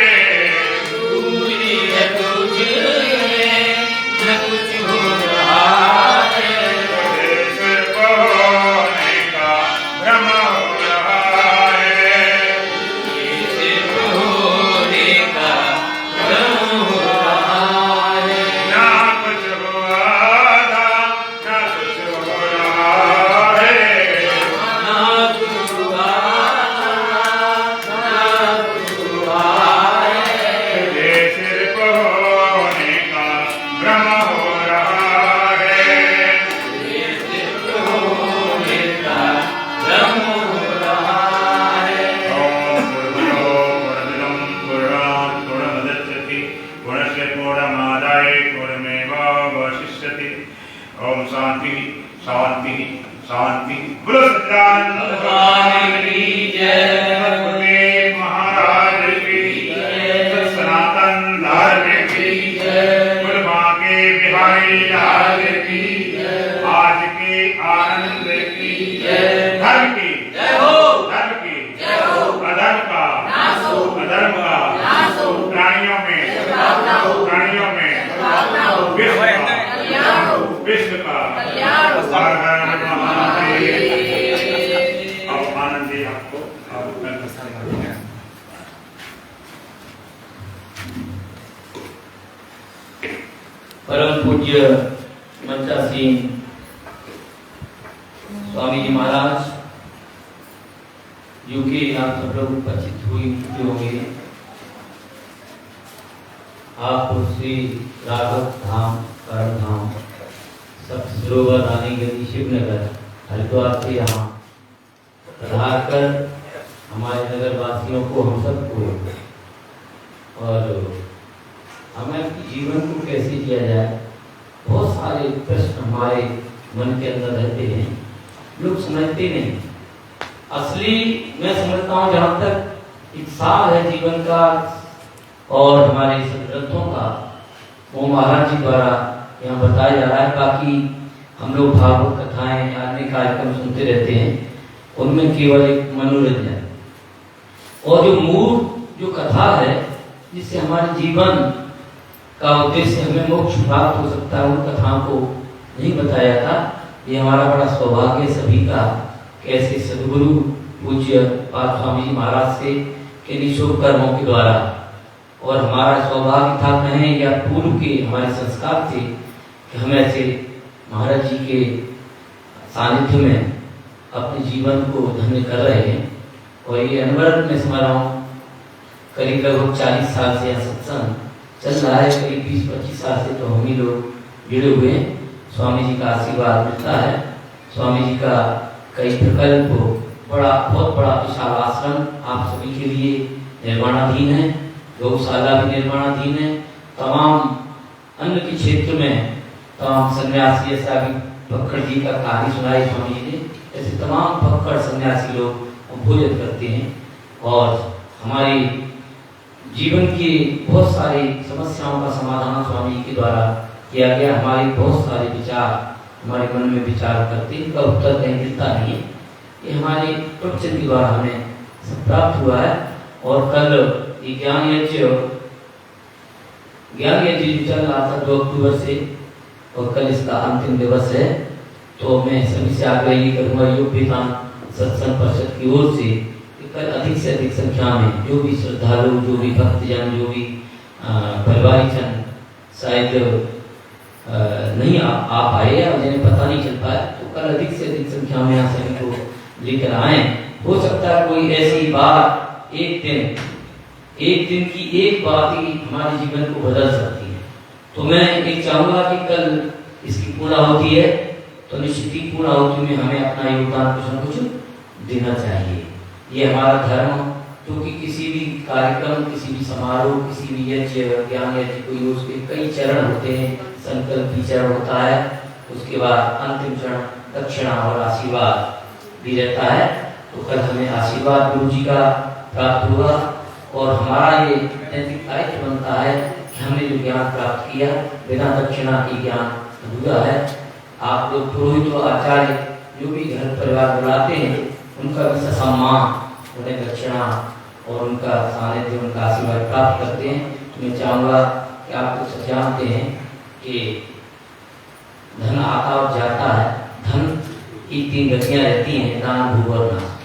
तू ही है तुझे न कुछ हो रहा है तुझे सिर्फ होने का भ्रम हो रहा है तुझे सिर्फ होने का बोलो सच्चिदानंद भगवान की जय। सतगुरुदेव महाराज की जय। सनातन धर्म की जय। बोल बांके बिहारी लाल की जय। आज के आनंद की जय। धर्म की जय हो। धर्म की जय हो। अधर्म का नाश हो। अधर्म का नाश हो। प्राणियों में सद्भावना हो। प्राणियों में सद्भावना हो। विश्व का कल्याण हो। विश्व का कल्याण हो। हर हर महादेव। अब आनंद है आपको। अब परम पूज्य मंचासीन स्वामी जी महाराज जो कि आप सब लोग उपस्थित हुए होंगे। आप श्री राघव धाम कर्ण धाम सरोवर रानी गंज शिवनगर हरिद्वार से यहाँ पधार कर हमारे नगर वासियों को हम सबको और हमें जीवन को कैसे जिया जाए, बहुत सारे प्रश्न हमारे मन के अंदर रहते हैं। लोग समझते नहीं। असली मैं समझता हूँ जहाँ तक एक सार है जीवन का और हमारे ग्रंथों का, वो महाराज जी द्वारा यहाँ बताया जा रहा है। बाकी हम लोग भागवत कथाएं अन्य कार्यक्रम सुनते रहते हैं, उनमें केवल एक मनोरंजन और जो मूल जो कथा है जिससे हमारे जीवन का उद्देश्य हमें मोक्ष प्राप्त हो सकता है, उन कथाओं को नहीं बताया था। ये हमारा बड़ा सौभाग्य सभी का कैसे सदगुरु पूज्य पाद स्वामी जी महाराज से के निशुल्क कर्मों के द्वारा और हमारा सौभाग्य था कहें या पूर्व के हमारे संस्कार थे कि हम ऐसे महाराज जी के सानिध्य में अपने जीवन को धन्य कर रहे हैं। और ये अनवरत में समझ रहा हूँ करीब लगभग 40 साल से यह सत्संग चल रहा है। करीब 20-25 साल से तो हम ही लोग जुड़े हुए हैं। स्वामी जी का आशीर्वाद मिलता है। स्वामी जी का कई प्रकल्प बहुत बड़ा विशाल आश्रम आप सभी के लिए निर्माणाधीन है। गौशाला भी निर्माणाधीन है। तमाम अन्न के क्षेत्र में तमाम सन्यासी, ऐसा भी भक्कड़ जी का कहानी सुनाई स्वामी जी ने, ऐसे तमाम भक्कड़ सन्यासी लोग भोजन करते हैं और हमारी जीवन की बहुत सारी समस्याओं का समाधान स्वामी जी के द्वारा किया गया। हमारे बहुत सारे विचार हमारे मन में विचार करते हैं, इनका उत्तर कहीं मिलता नहीं है। ये हमारे प्रवचन के द्वारा हमें सब प्राप्त हुआ है। और कल ये ज्ञान यज्ञ चल रहा था 2 अक्टूबर से और कल इसका अंतिम दिवस है। तो मैं सभी से आग्रह ये करूँगा योग वेदांत सत्संग परिषद की ओर से कल अधिक से अधिक संख्या में जो भी श्रद्धालु, जो भी भक्तजन, जो भी परिवारजन शायद नहीं आ पाए या जिन्हें पता नहीं चल पाया, तो कल अधिक से अधिक संख्या में यहाँ सभी को लेकर आए। हो सकता है कोई ऐसी बात एक दिन की एक बात ही हमारे जीवन को बदल सकती है। तो मैं एक चाहूंगा कि कल इसकी पूर्ण होती है तो निश्चित ही पूर्ण होती में हमें अपना योगदान कुछ न कुछ देना चाहिए। ये हमारा धर्म, क्योंकि किसी भी कार्यक्रम, किसी भी समारोह, किसी भी यज्ञ, ज्ञान यज्ञ कोई उसके कई चरण होते हैं। संकल्प की चरण होता है, उसके बाद अंतिम चरण दक्षिणा और आशीर्वाद भी रहता है। तो कल हमें आशीर्वाद गुरु जी का प्राप्त हुआ और हमारा ये नैतिक दायित्व बनता है कि हमने जो ज्ञान प्राप्त किया बिना दक्षिणा की ज्ञान अधूरा है। आप लोग पुरोहित और आचार्य जो भी घर परिवार बुलाते हैं उनका भी सम्मान, उन्हें दक्षिणा और उनका सानिध्य, उनका आशीर्वाद प्राप्त करते हैं। तो मैं चाहूँगा कि आप लोग सब जानते हैं कि धन आता और जाता है। धन की 3 गतियाँ रहती हैं, दान, भोग और नाश।